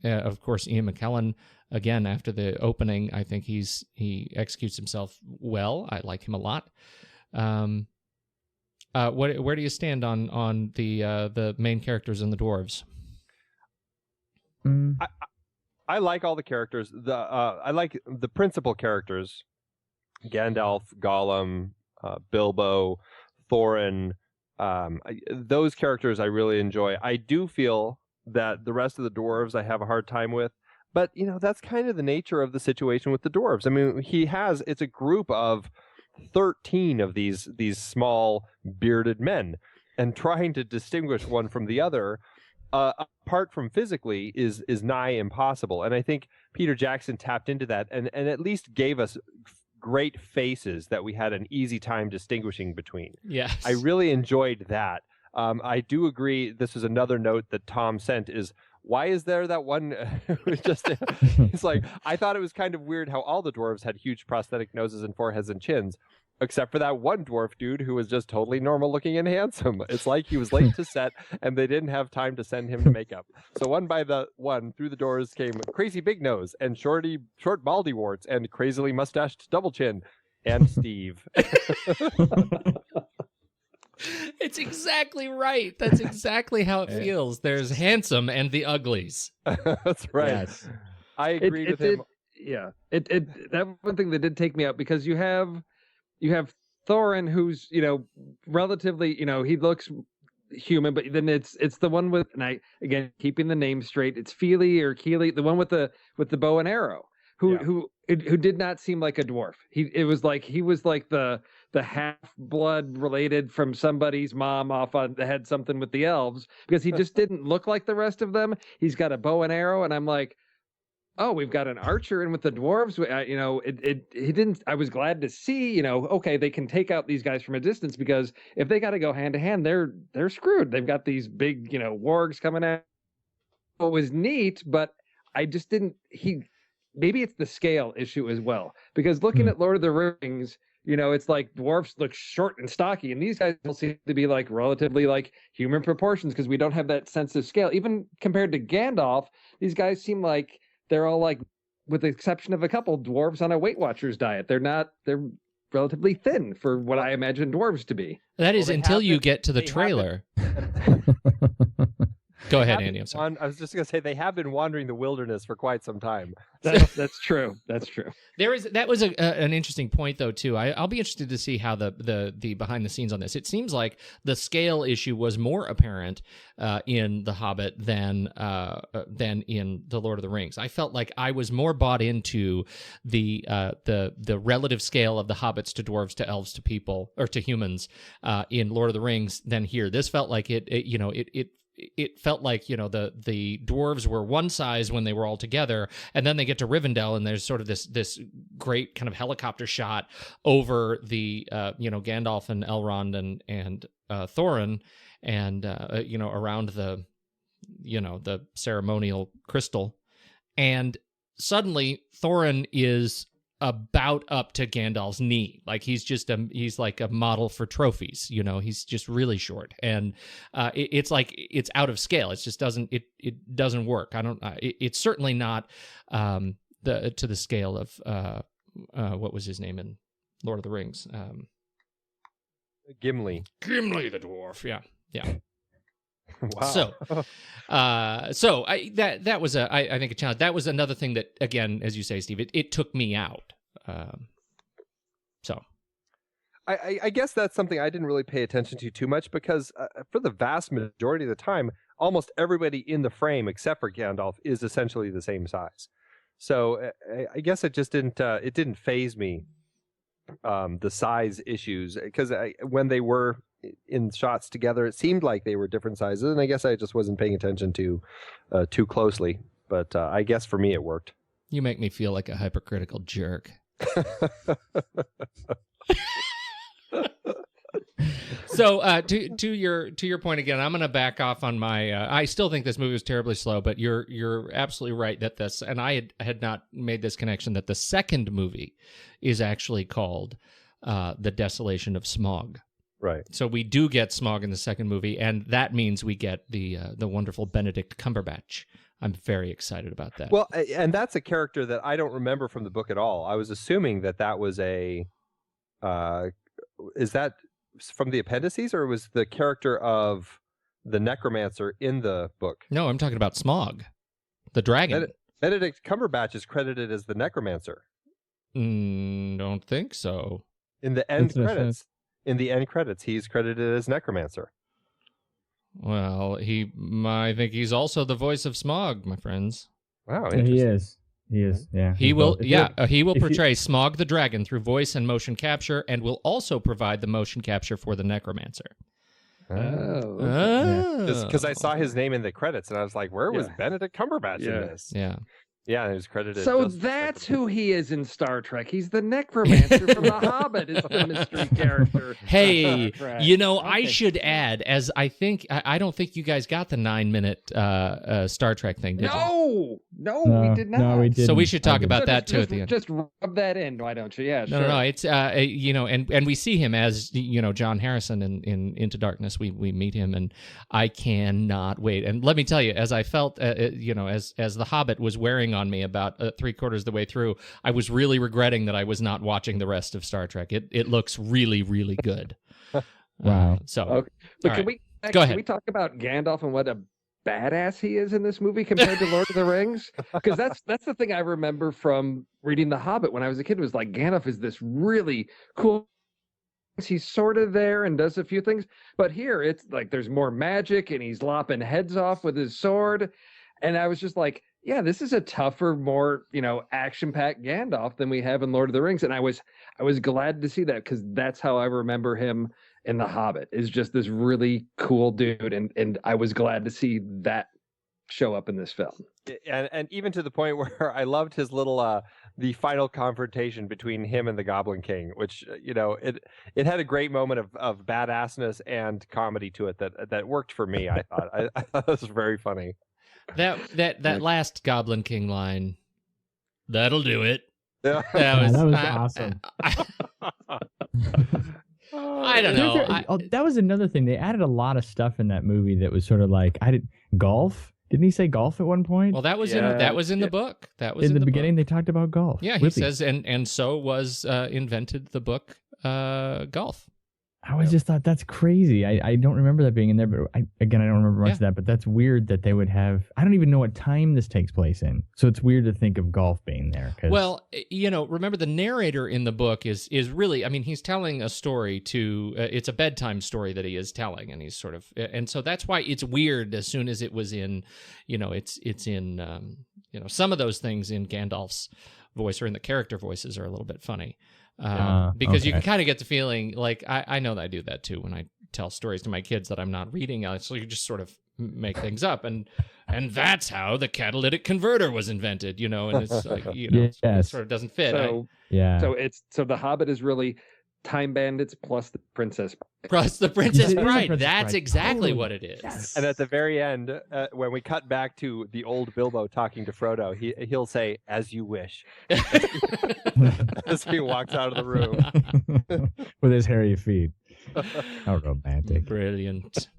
Of course, Ian McKellen, again, after the opening, I think he executes himself well. I like him a lot. Where do you stand on the main characters and the dwarves? I like all the characters. I like the principal characters: Gandalf, Gollum, Bilbo, Thorin. Those characters I really enjoy. I do feel that the rest of the dwarves I have a hard time with, but that's kind of the nature of the situation with the dwarves. I mean, it's a group of 13 of these small bearded men, and trying to distinguish one from the other apart from physically is nigh impossible. And I think Peter Jackson tapped into that and at least gave us great faces that we had an easy time distinguishing between. Yes. I really enjoyed that. I do agree. This is another note that Tom sent is, why is there that one who's just, it's like, I thought it was kind of weird how all the dwarves had huge prosthetic noses and foreheads and chins, except for that one dwarf dude who was just totally normal looking and handsome. It's like he was late to set and they didn't have time to send him to makeup. So one by one through the doors came Crazy Big Nose and short baldy warts and crazily mustached double chin and Steve. It's exactly right. That's exactly how it feels. There's handsome and the uglies. That's right. Yes. I agree with him. That one thing that did take me out, because you have Thorin, who's relatively, he looks human, but then it's the one with, and I again keeping the name straight, it's Feely or Keely, the one with the bow and arrow, who did not seem like a dwarf. He was like the half-blood related from somebody's mom off on that had something with the elves, because he just didn't look like the rest of them. He's got a bow and arrow, and I'm like, oh, we've got an archer in with the dwarves. He didn't. I was glad to see, okay, they can take out these guys from a distance, because if they got to go hand to hand, they're screwed. They've got these big, wargs coming out. It was neat, but I just didn't. Maybe it's the scale issue as well, because looking at Lord of the Rings, it's like dwarves look short and stocky, and these guys will seem to be like relatively like human proportions, because we don't have that sense of scale. Even compared to Gandalf, these guys seem like they're all like, with the exception of a couple, dwarves on a Weight Watchers diet. They're relatively thin for what I imagine dwarves to be. That is until you get to the trailer. Go ahead, Andy. I'm sorry. I was just going to say, they have been wandering the wilderness for quite some time. That's true. That's true. That was an interesting point, though, too. I'll be interested to see how the behind the scenes on this. It seems like the scale issue was more apparent in The Hobbit than in The Lord of the Rings. I felt like I was more bought into the relative scale of the hobbits to dwarves to elves to people or to humans in Lord of the Rings than here. This felt like it felt like, the dwarves were one size when they were all together, and then they get to Rivendell, and there's sort of this great kind of helicopter shot over the Gandalf and Elrond and Thorin, and around the ceremonial crystal, and suddenly Thorin is about up to Gandalf's knee. Like he's like a model for trophies, he's just really short. And it's like, it's out of scale. It just doesn't work. It's certainly not to the scale of what was his name in Lord of the Rings? Gimli the dwarf. Yeah. Wow. So that was I think a challenge. That was another thing that, again, as you say, Steve, it took me out. So I guess that's something I didn't really pay attention to too much because for the vast majority of the time, almost everybody in the frame except for Gandalf is essentially the same size. So I guess it just didn't faze me, the size issues, because when they were in shots together, it seemed like they were different sizes, and I guess I just wasn't paying attention to too closely. But I guess for me it worked. You make me feel like a hypercritical jerk. So to your point again, I'm going to back off on my. I still think this movie was terribly slow, but you're absolutely right that this, and I had not made this connection, that the second movie is actually called The Desolation of Smaug. Right. So we do get Smaug in the second movie, and that means we get the wonderful Benedict Cumberbatch. I'm very excited about that. Well, and that's a character that I don't remember from the book at all. I was assuming that was a. Is that from the appendices, or was the character of the necromancer in the book? No, I'm talking about Smaug, the dragon. Benedict Cumberbatch is credited as the necromancer. Don't think so. In the end credits. In the end credits, he's credited as necromancer. Well, I think he's also the voice of Smaug, my friends. Wow, he is. Yeah. He will portray Smaug the dragon through voice and motion capture, and will also provide the motion capture for the necromancer. Just because I saw his name in the credits, and I was like, "Where was Benedict Cumberbatch in this?" Yeah, he was credited. So that's who he is in Star Trek. He's the necromancer from The Hobbit. Is the mystery character. Hey, I should add, as I don't think you guys got the 9-minute Star Trek thing, did you? No, we did not. No, we didn't. So we should talk about that too at the end. Just rub that in, why don't you? Yeah, sure. No, it's and we see him as John Harrison in Into Darkness. We meet him, and I cannot wait. And let me tell you, as I felt, as The Hobbit was wearing on me about 3/4 of the way through, I was really regretting that I was not watching the rest of Star Trek. It looks really, really good. Wow. Okay. But Can we talk about Gandalf and what a badass he is in this movie compared to Lord of the Rings? Because that's the thing I remember from reading The Hobbit when I was a kid, was like, Gandalf is this really cool. He's sort of there and does a few things, but here it's like there's more magic and he's lopping heads off with his sword. And I was just like, yeah, this is a tougher, more, action-packed Gandalf than we have in Lord of the Rings. And I was glad to see that, because that's how I remember him in The Hobbit, is just this really cool dude. And I was glad to see that show up in this film. And even to the point where I loved his little, the final confrontation between him and the Goblin King, which, it had a great moment of badassness and comedy to it that worked for me, I thought. I thought it was very funny. That last Goblin King line, that'll do it. Yeah. That was awesome. I don't know. That was another thing. They added a lot of stuff in that movie that was sort of like golf. Didn't he say golf at one point? Well, that was in the book. That was in the beginning. They talked about golf. Yeah, he says, and so was invented the book Golf. I always just thought that's crazy. I don't remember that being in there, but I don't remember much of that. But that's weird that they would have. I don't even know what time this takes place in, so it's weird to think of golf being there. Well, remember the narrator in the book is really. I mean, he's telling a story to. It's a bedtime story that he is telling, and he's sort of, and so that's why it's weird. As soon as it was in, it's in, some of those things in Gandalf's voice or in the character voices are a little bit funny. Because you can kind of get the feeling, like I know that I do that too when I tell stories to my kids that I'm not reading, so you just sort of make things up, and that's how the catalytic converter was invented, and it's like it sort of doesn't fit. So The Hobbit is really Time Bandits plus the Princess Bride. That's exactly what it is. Yes. And at the very end, when we cut back to the old Bilbo talking to Frodo, he'll say, "As you wish," as he walks out of the room with his hairy feet. How romantic! Brilliant.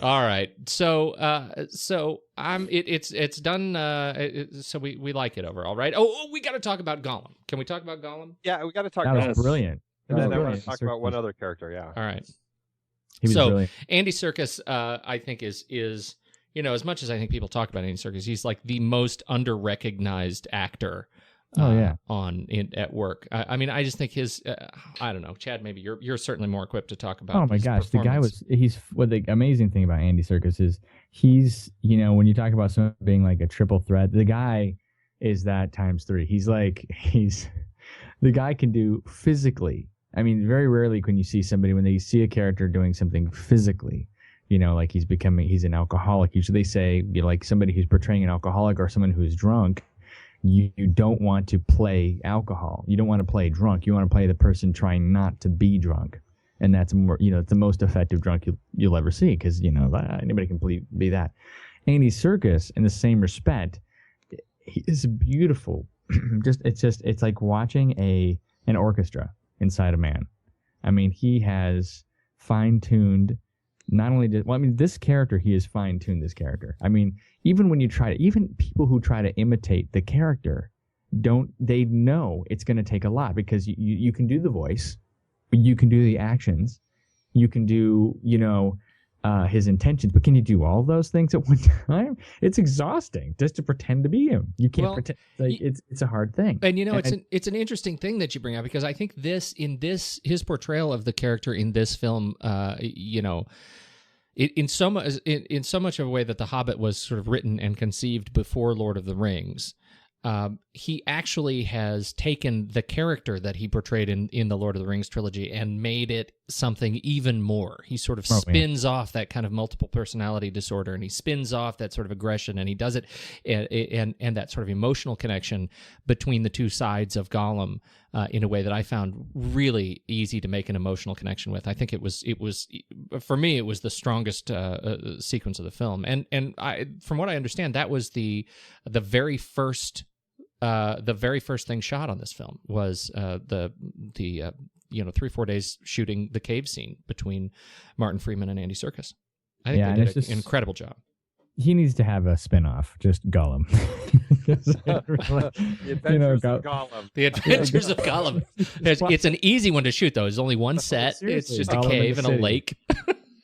All right, so it's done. So we like it overall, right? Oh, we got to talk about Gollum. Can we talk about Gollum? Yeah, we got to talk. That was brilliant. And then I want brilliant. to talk about one other character. Yeah. All right. He was So brilliant. Andy Serkis, I think is as much as I think people talk about Andy Serkis, he's like the most under-recognized actor. At work. I mean, I just think his. I don't know, Chad. Maybe you're certainly more equipped to talk about. Oh my gosh, the guy was. The amazing thing about Andy Serkis is he's. When you talk about someone being like a triple threat, the guy is that times 3. The guy can do physically. I mean, very rarely when you see somebody when they see a character doing something physically. Like he's an alcoholic. Usually they say like somebody who's portraying an alcoholic or someone who's drunk. You don't want to play alcohol. You don't want to play drunk. You want to play the person trying not to be drunk, and that's more. It's the most effective drunk you'll ever see because anybody can be that. Andy Serkis, in the same respect, he is beautiful. It's like watching an orchestra inside a man. I mean, he has fine-tuned. Not only this character, he has fine-tuned this character. I mean, even people who try to imitate the character, they know it's going to take a lot because you can do the voice, you can do the actions, you can do, his intentions, but can you do all those things at one time? It's exhausting just to pretend to be him. You can't pretend. It's a hard thing. And it's an interesting thing that you bring up because I think his portrayal of the character in this film, in so much of a way that The Hobbit was sort of written and conceived before Lord of the Rings, he actually has taken the character that he portrayed in the Lord of the Rings trilogy and made it something even more. He sort of spins off that kind of multiple personality disorder, and he spins off that sort of aggression, and he does it and that sort of emotional connection between the two sides of Gollum in a way that I found really easy to make an emotional connection with. I think it was for me it was the strongest sequence of the film, and from what I understand, that was the very first thing shot on this film was the 3-4 days shooting the cave scene between Martin Freeman and Andy Serkis. I think they did an incredible job. He needs to have a spin-off, just Gollum. The Adventures of Gollum. The Adventures of Gollum. It's an easy one to shoot, though. There's only one set. It's just Gollum a cave and a lake.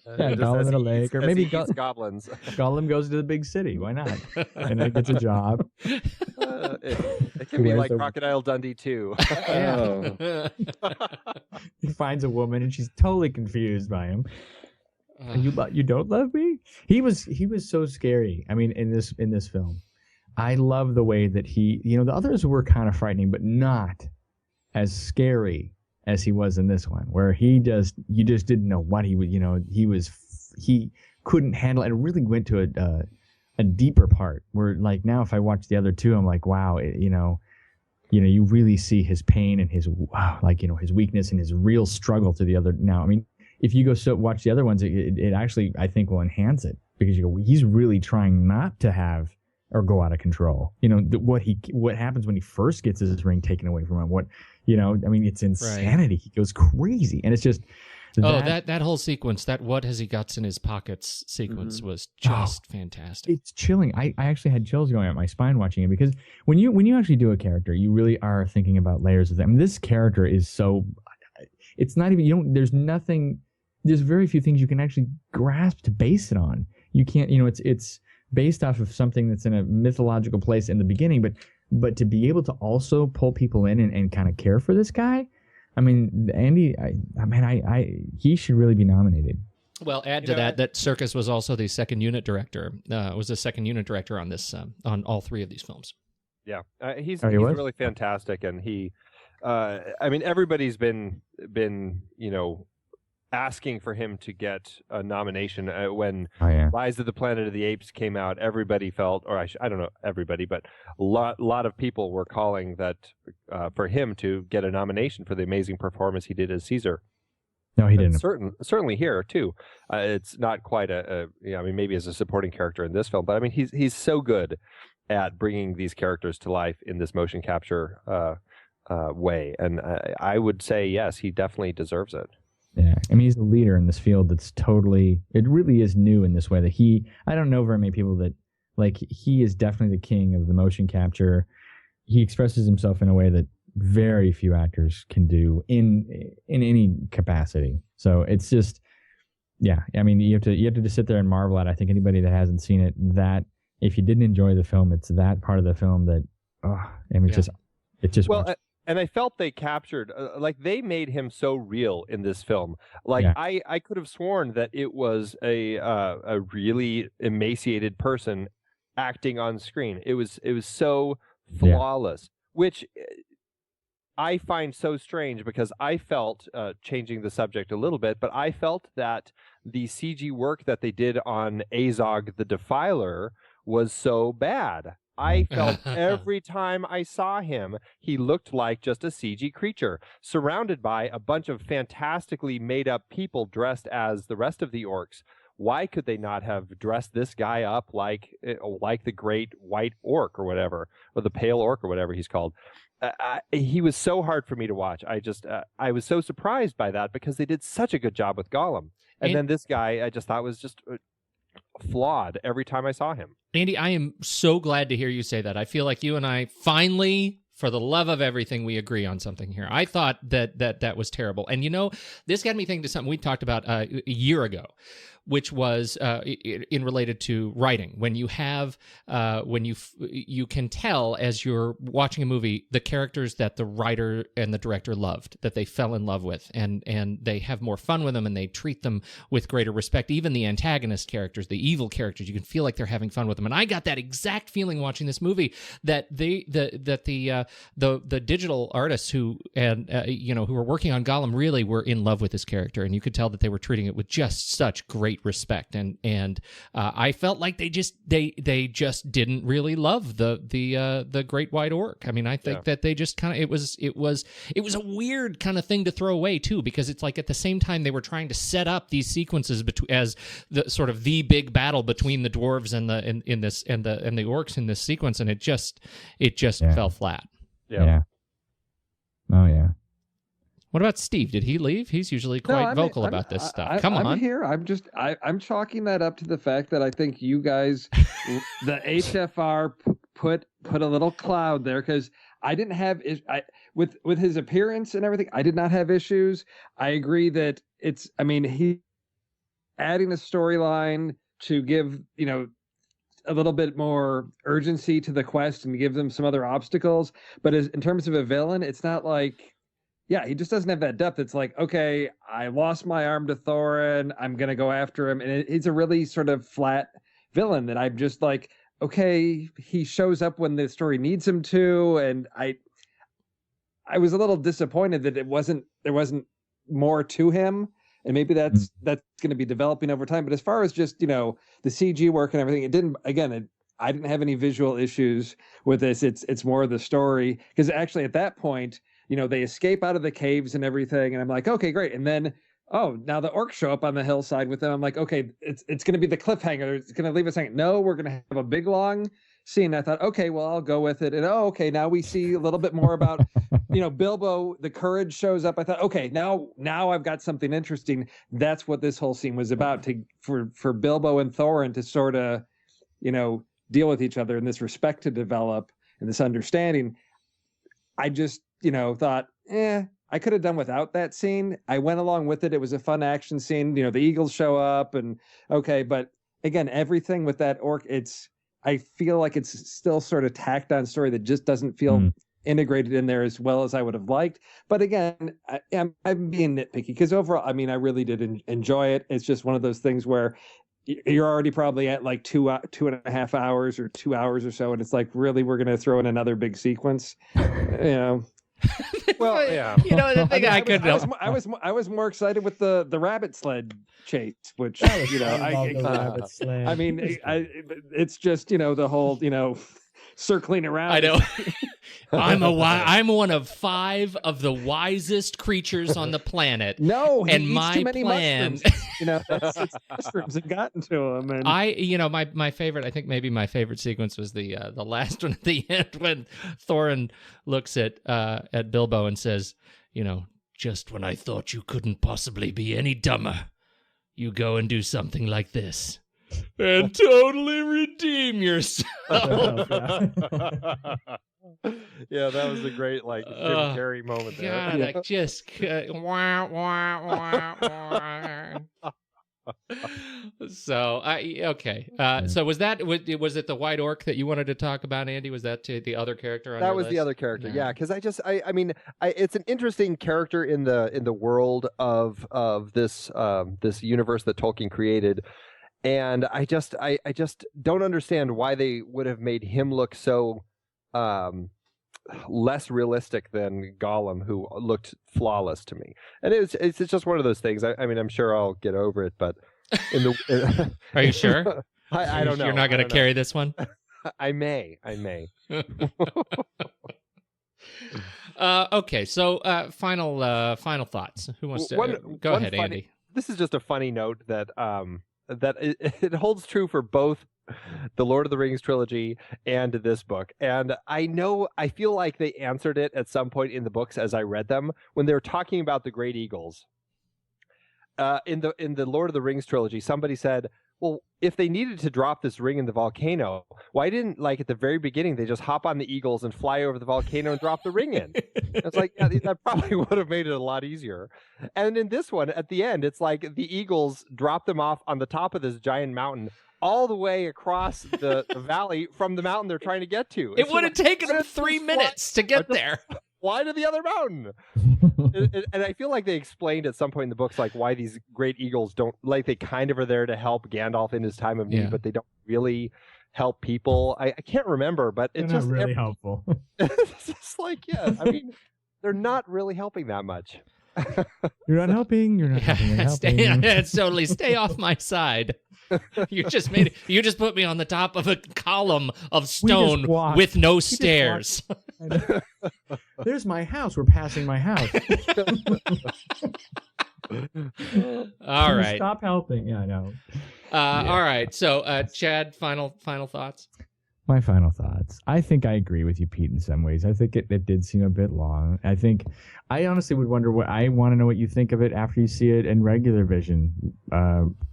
Gollum in a lake, or maybe goblins. Gollum goes to the big city. Why not? And then gets a job. It can be like Crocodile Dundee too. He finds a woman and she's totally confused by him. You don't love me? He was so scary. I mean, in this film, I love the way that he. The others were kind of frightening, but not as scary as he was in this one, where you just didn't know what he would. He couldn't handle it. It really went to a deeper part where, like, now if I watch the other two, I'm like, wow, you really see his pain and his his weakness and his real struggle to the other. Now, I mean, if you go watch the other ones, it actually, I think, will enhance it because he's really trying not to have or go out of control. What happens when he first gets his ring taken away from him? It's insanity. Right. He goes crazy, and it's just that whole sequence, that what has he got in his pockets sequence was just fantastic. It's chilling. I actually had chills going up my spine watching it because when you actually do a character, you really are thinking about layers of them. I mean, this character is so. It's not even there's very few things you can actually grasp to base it on. You can't, it's based off of something that's in a mythological place in the beginning, but to be able to also pull people in and kind of care for this guy, I mean, Andy, he should really be nominated. Well, add to that Serkis was also the second unit director. Was the second unit director on this on all 3 of these films. Yeah, he's really fantastic, and he. Everybody's been asking for him to get a nomination. When Rise of the Planet of the Apes came out, everybody felt, or I don't know everybody, but a lot of people were calling that for him to get a nomination for the amazing performance he did as Caesar. No, he didn't. Certainly here too. It's not quite maybe as a supporting character in this film, but I mean he's so good at bringing these characters to life in this motion capture way, and I would say yes, he definitely deserves it. Yeah, I mean, he's a leader in this field that's it really is new in this way that I don't know very many people that, like, he is definitely the king of the motion capture. He expresses himself in a way that very few actors can do in any capacity. So it's just, yeah. I mean, you have to just sit there and marvel at. I think anybody that hasn't seen it, that if you didn't enjoy the film, it's that part of the film that, it's just well. And I felt they captured, like they made him so real in this film. Like I could have sworn that it was a really emaciated person acting on screen. It was so flawless, which I find so strange because I felt, changing the subject a little bit, but I felt that the CG work that they did on Azog the Defiler was so bad. I felt every time I saw him, he looked like just a CG creature, surrounded by a bunch of fantastically made-up people dressed as the rest of the orcs. Why could they not have dressed this guy up like the great white orc or whatever, or the pale orc or whatever he's called? He was so hard for me to watch. I was so surprised by that because they did such a good job with Gollum. And then this guy, I just thought was just flawed every time I saw him. Andy, I am so glad to hear you say that. I feel like you and I finally, for the love of everything, we agree on something here. I thought that was terrible. And, this got me thinking to something we talked about a year ago, which was in related to writing. When you have, you can tell as you're watching a movie, the characters that the writer and the director loved, that they fell in love with, and they have more fun with them and they treat them with greater respect. Even the antagonist characters, the evil characters, you can feel like they're having fun with them. And I got that exact feeling watching this movie that the digital artists who were working on Gollum really were in love with this character, and you could tell that they were treating it with just such great respect, and I felt like they just didn't really love the great white orc. I mean, I think that they just kind of it was a weird kind of thing to throw away too, because it's like at the same time they were trying to set up these sequences as the sort of the big battle between the dwarves and the orcs in this sequence, and it just fell flat. Yeah. Oh yeah. What about Steve? Did he leave? He's usually quite vocal about this stuff. Come on. I'm here. I'm chalking that up to the fact that I think you guys, the HFR put a little cloud there, because I didn't have with his appearance and everything. I did not have issues. I agree that he adding a storyline to give a little bit more urgency to the quest and give them some other obstacles. But in terms of a villain, it's not like. Yeah, he just doesn't have that depth. It's like, okay, I lost my arm to Thorin. I'm going to go after him. And he's a really sort of flat villain that I'm just like, okay, he shows up when the story needs him to. And I was a little disappointed that there wasn't more to him. And maybe that's going to be developing over time. But as far as just, the CG work and everything, I didn't have any visual issues with this. It's more of the story. Because actually at that point, they escape out of the caves and everything. And I'm like, okay, great. And then, now the orcs show up on the hillside with them. I'm like, okay, it's going to be the cliffhanger. It's going to leave us hanging. No, we're going to have a big, long scene. I thought, okay, well, I'll go with it. And, okay, now we see a little bit more about, Bilbo, the courage shows up. I thought, okay, now I've got something interesting. That's what this whole scene was about, for Bilbo and Thorin to sort of, deal with each other and this respect to develop and this understanding. I just, thought, I could have done without that scene. I went along with it. It was a fun action scene. The eagles show up and okay. But again, everything with that orc, I feel like it's still sort of tacked on story that just doesn't feel integrated in there as well as I would have liked. But again, I'm being nitpicky because overall, I really did enjoy it. It's just one of those things where you're already probably at like 2.5 hours or 2 hours or so. And it's like, really, we're going to throw in another big sequence, Well, yeah. The thing I was more excited with the rabbit sled chase, which rabbit sled. It's just the whole circling around. I know. I'm one of 5 of the wisest creatures on the planet. No, he and eats my too many plan. Mushrooms. Mushrooms have gotten to him. And my favorite. I think maybe my favorite sequence was the last one at the end when Thorin looks at Bilbo and says, just when I thought you couldn't possibly be any dumber, you go and do something like this. And totally redeem yourself. Yeah, that was a great Jim Carrey moment there. God, I just wah, wah, wah, wah. So okay. So was it the White Orc that you wanted to talk about, Andy? Was that the other character on that your was list? The other character? Yeah, because I mean it's an interesting character in the world of this universe that Tolkien created, and I just don't understand why they would have made him look so less realistic than Gollum, who looked flawless to me. And it's just one of those things. I mean, I'm sure I'll get over it, but Are you sure? I don't know. You're not going to carry this one? I may. Okay, so final thoughts. Who wants to go ahead, Andy? This is just a funny note that that it holds true for both the Lord of the Rings trilogy and this book. And I feel like they answered it at some point in the books as I read them when they were talking about the great eagles. In the Lord of the Rings trilogy, somebody said, well, if they needed to drop this ring in the volcano, why didn't, at the very beginning, they just hop on the eagles and fly over the volcano and drop the ring in? It's like, yeah, that probably would have made it a lot easier. And in this one, at the end, it's like the eagles drop them off on the top of this giant mountain all the way across the valley from the mountain they're trying to get to. It would have taken them 3 minutes to get there. Fly to the other mountain. And I feel like they explained at some point in the books why these great eagles don't, they kind of are there to help Gandalf in his time of need, but they don't really help people. I can't remember, but it's just not really helpful. It's just I mean, they're not really helping that much. You're not helping. It's totally stay off my side. You just put me on the top of a column of stone with no stairs. There's my house. We're passing my house. All right. Stop helping. Yeah, I know. All right. So, Chad, final thoughts? My final thoughts. I think I agree with you, Pete, in some ways. I think it did seem a bit long. I honestly would wonder I want to know what you think of it after you see it in regular vision,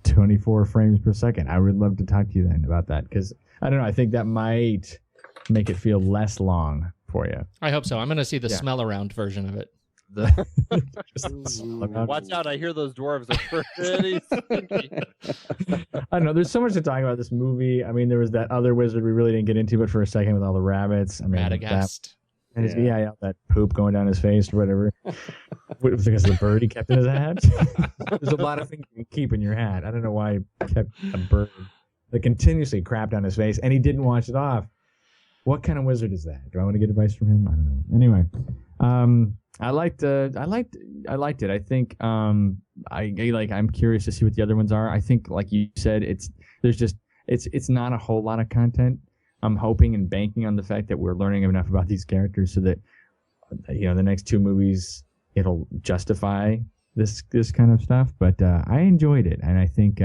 24 frames per second. I would love to talk to you then about that, because I don't know. I think that might make it feel less long for you. I hope so. I'm going to see the smell around version of it. Watch out, I hear those dwarves are pretty stinky. I don't know, there's so much to talk about this movie. I mean, there was that other wizard we really didn't get into, but for a second with all the rabbits. I mean, Radagast. That poop going down his face or whatever. Because of the bird he kept in his hat. There's a lot of things you can keep in your hat. I don't know why he kept a bird that continuously crapped down his face and he didn't wash it off. What kind of wizard is that? Do I want to get advice from him? I don't know. Anyway, I liked it. I think I'm curious to see what the other ones are. I think, like you said, it's not a whole lot of content. I'm hoping and banking on the fact that we're learning enough about these characters so that the next 2 movies it'll justify this kind of stuff. But I enjoyed it, and I think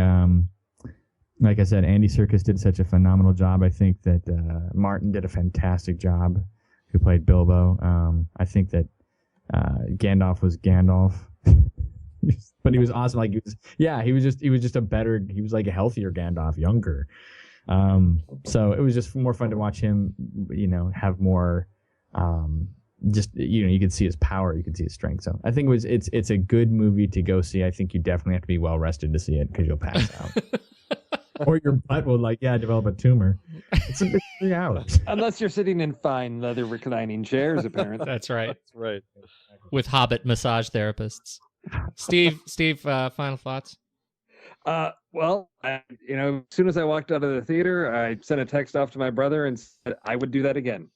like I said, Andy Serkis did such a phenomenal job. I think that Martin did a fantastic job, who played Bilbo. I think that Gandalf was Gandalf, but he was awesome. He was like a healthier Gandalf, younger. So it was just more fun to watch him, have more, you could see his power, you could see his strength. So I think it's a good movie to go see. I think you definitely have to be well rested to see it, because you'll pass out. Or your butt will develop a tumor. It's a big 3 hours. Unless you're sitting in fine leather reclining chairs, apparently. That's right. That's right. With Hobbit massage therapists. Steve, final thoughts? Well, as soon as I walked out of the theater, I sent a text off to my brother and said I would do that again.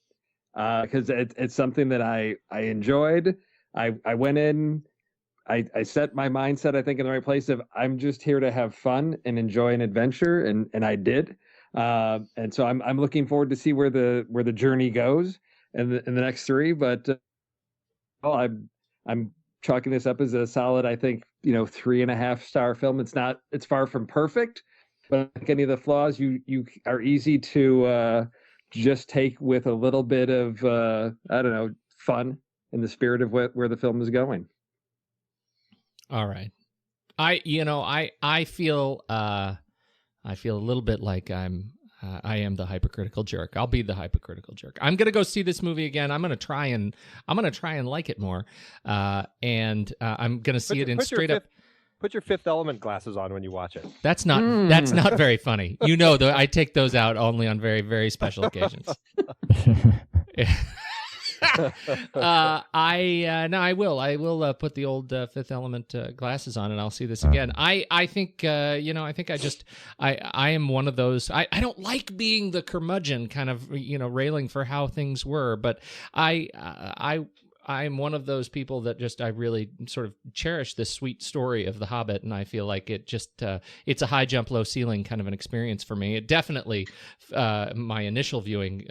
Because it's something that I enjoyed. I went in. I set my mindset, I think, in the right place of I'm just here to have fun and enjoy an adventure, and I did. And so I'm looking forward to see where the journey goes in the next 3. But I'm chalking this up as a solid, I think, 3.5-star film. It's far from perfect, but like any of the flaws, you are easy to just take with a little bit of fun in the spirit of where the film is going. All right. I feel a little bit like I'm I am the hypocritical jerk. I'll be the hypocritical jerk. I'm gonna go see this movie again. I'm gonna try and like it more, and I'm gonna see it in straight up. Put your Fifth Element glasses on when you watch it. That's not very funny. Though, I take those out only on very, very special occasions. I will put the old Fifth Element glasses on, and I'll see this again. I think I am one of those. I don't like being the curmudgeon, kind of railing for how things were, but I'm one of those people that I really sort of cherish this sweet story of The Hobbit, and I feel like it it's a high jump, low ceiling kind of an experience for me. It definitely, my initial viewing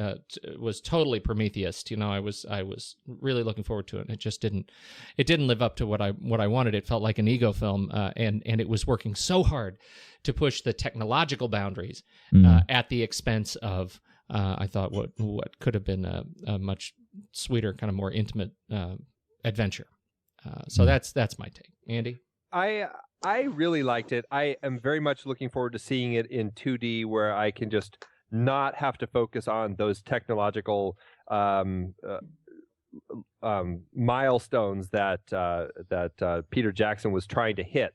was totally Prometheus. I was really looking forward to it, and it just didn't live up to what I wanted. It felt like an ego film, and it was working so hard to push the technological boundaries at the expense of I thought what could have been a much sweeter, kind of more intimate adventure. So that's my take. Andy? I really liked it. I am very much looking forward to seeing it in 2D, where I can just not have to focus on those technological milestones that Peter Jackson was trying to hit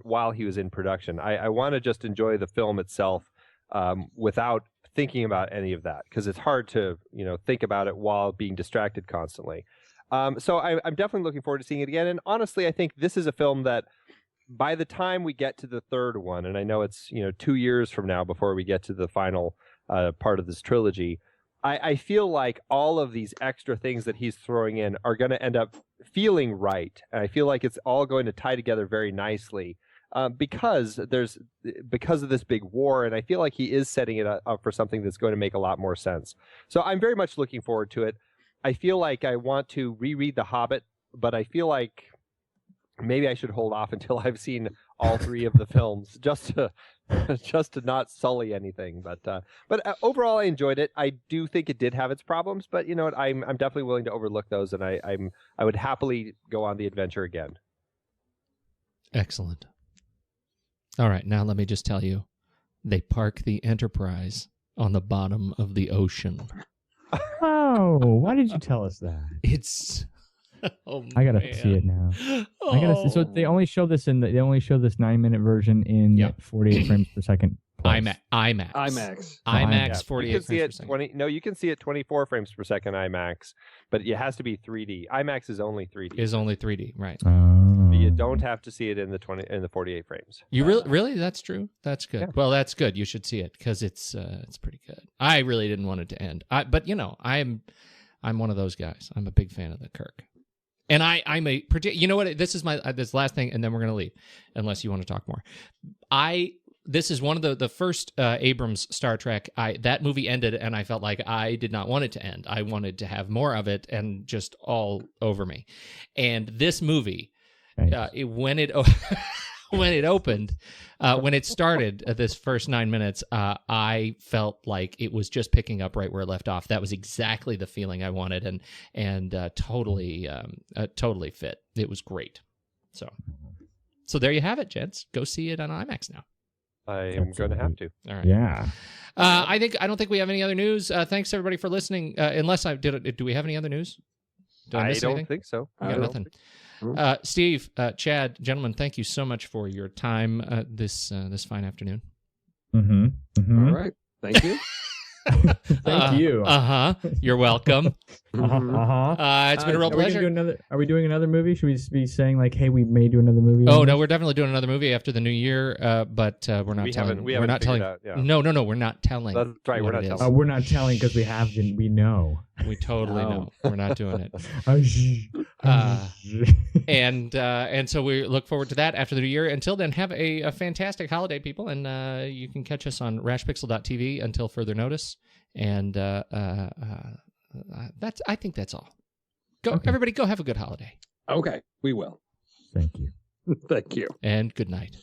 while he was in production. I want to just enjoy the film itself without thinking about any of that, because it's hard to think about it while being distracted constantly. So I'm definitely looking forward to seeing it again. And honestly, I think this is a film that by the time we get to the third one, and I know it's 2 years from now before we get to the final part of this trilogy, I feel like all of these extra things that he's throwing in are going to end up feeling right. And I feel like it's all going to tie together very nicely. Because of this big war, and I feel like he is setting it up for something that's going to make a lot more sense. So I'm very much looking forward to it. I feel like I want to reread The Hobbit, but I feel like maybe I should hold off until I've seen all three of the films, just to not sully anything. But overall, I enjoyed it. I do think it did have its problems, but you know what? I'm definitely willing to overlook those, and I would happily go on the adventure again. Excellent. All right, now let me just tell you, they park the Enterprise on the bottom of the ocean. Oh, why did you tell us that? It's... Oh, I gotta see it now. Oh. I gotta see. So they only show this 9-minute version in 48 frames per second. IMAX. IMAX 48 you can see frames it per second. No, you can see it 24 frames per second IMAX, but it has to be 3D. IMAX is only 3D. Is only 3D, right? But you don't have to see it in the 48 frames. You really? That's true. That's good. Yeah. Well, that's good. You should see it because it's pretty good. I really didn't want it to end. But I'm one of those guys. I'm a big fan of the Kirk. And I'm a you know what? This is this last thing, and then we're gonna leave, unless you want to talk more. This is one of the first Abrams Star Trek. That movie ended, and I felt like I did not want it to end. I wanted to have more of it, and just all over me. And this movie, when it opened, when it started, this first 9 minutes, I felt like it was just picking up right where it left off. That was exactly the feeling I wanted, and totally fit. It was great. So there you have it, gents. Go see it on IMAX now. I am going to have to. All right. Yeah. I don't think we have any other news. Thanks everybody for listening. Unless I did. Do we have any other news? I don't think so. We got nothing. Steve, Chad, gentlemen, thank you so much for your time this fine afternoon. Mm-hmm. All right. Thank you. Thank you. You're welcome. It's been a real pleasure. Are we doing another movie? Should we be saying like, hey, we may do another movie? Oh no, we're definitely doing another movie after the new year. But we're not telling. We're not telling. No, we're not telling. That's right. We're not telling. We're not telling because we have. We know. We totally know. We're not doing it. And so we look forward to that after the new year. Until then, have a fantastic holiday, people, and you can catch us on rashpixel.tv until further notice. And I think that's all. Everybody, go have a good holiday. Okay, we will. Thank you. Thank you. And good night.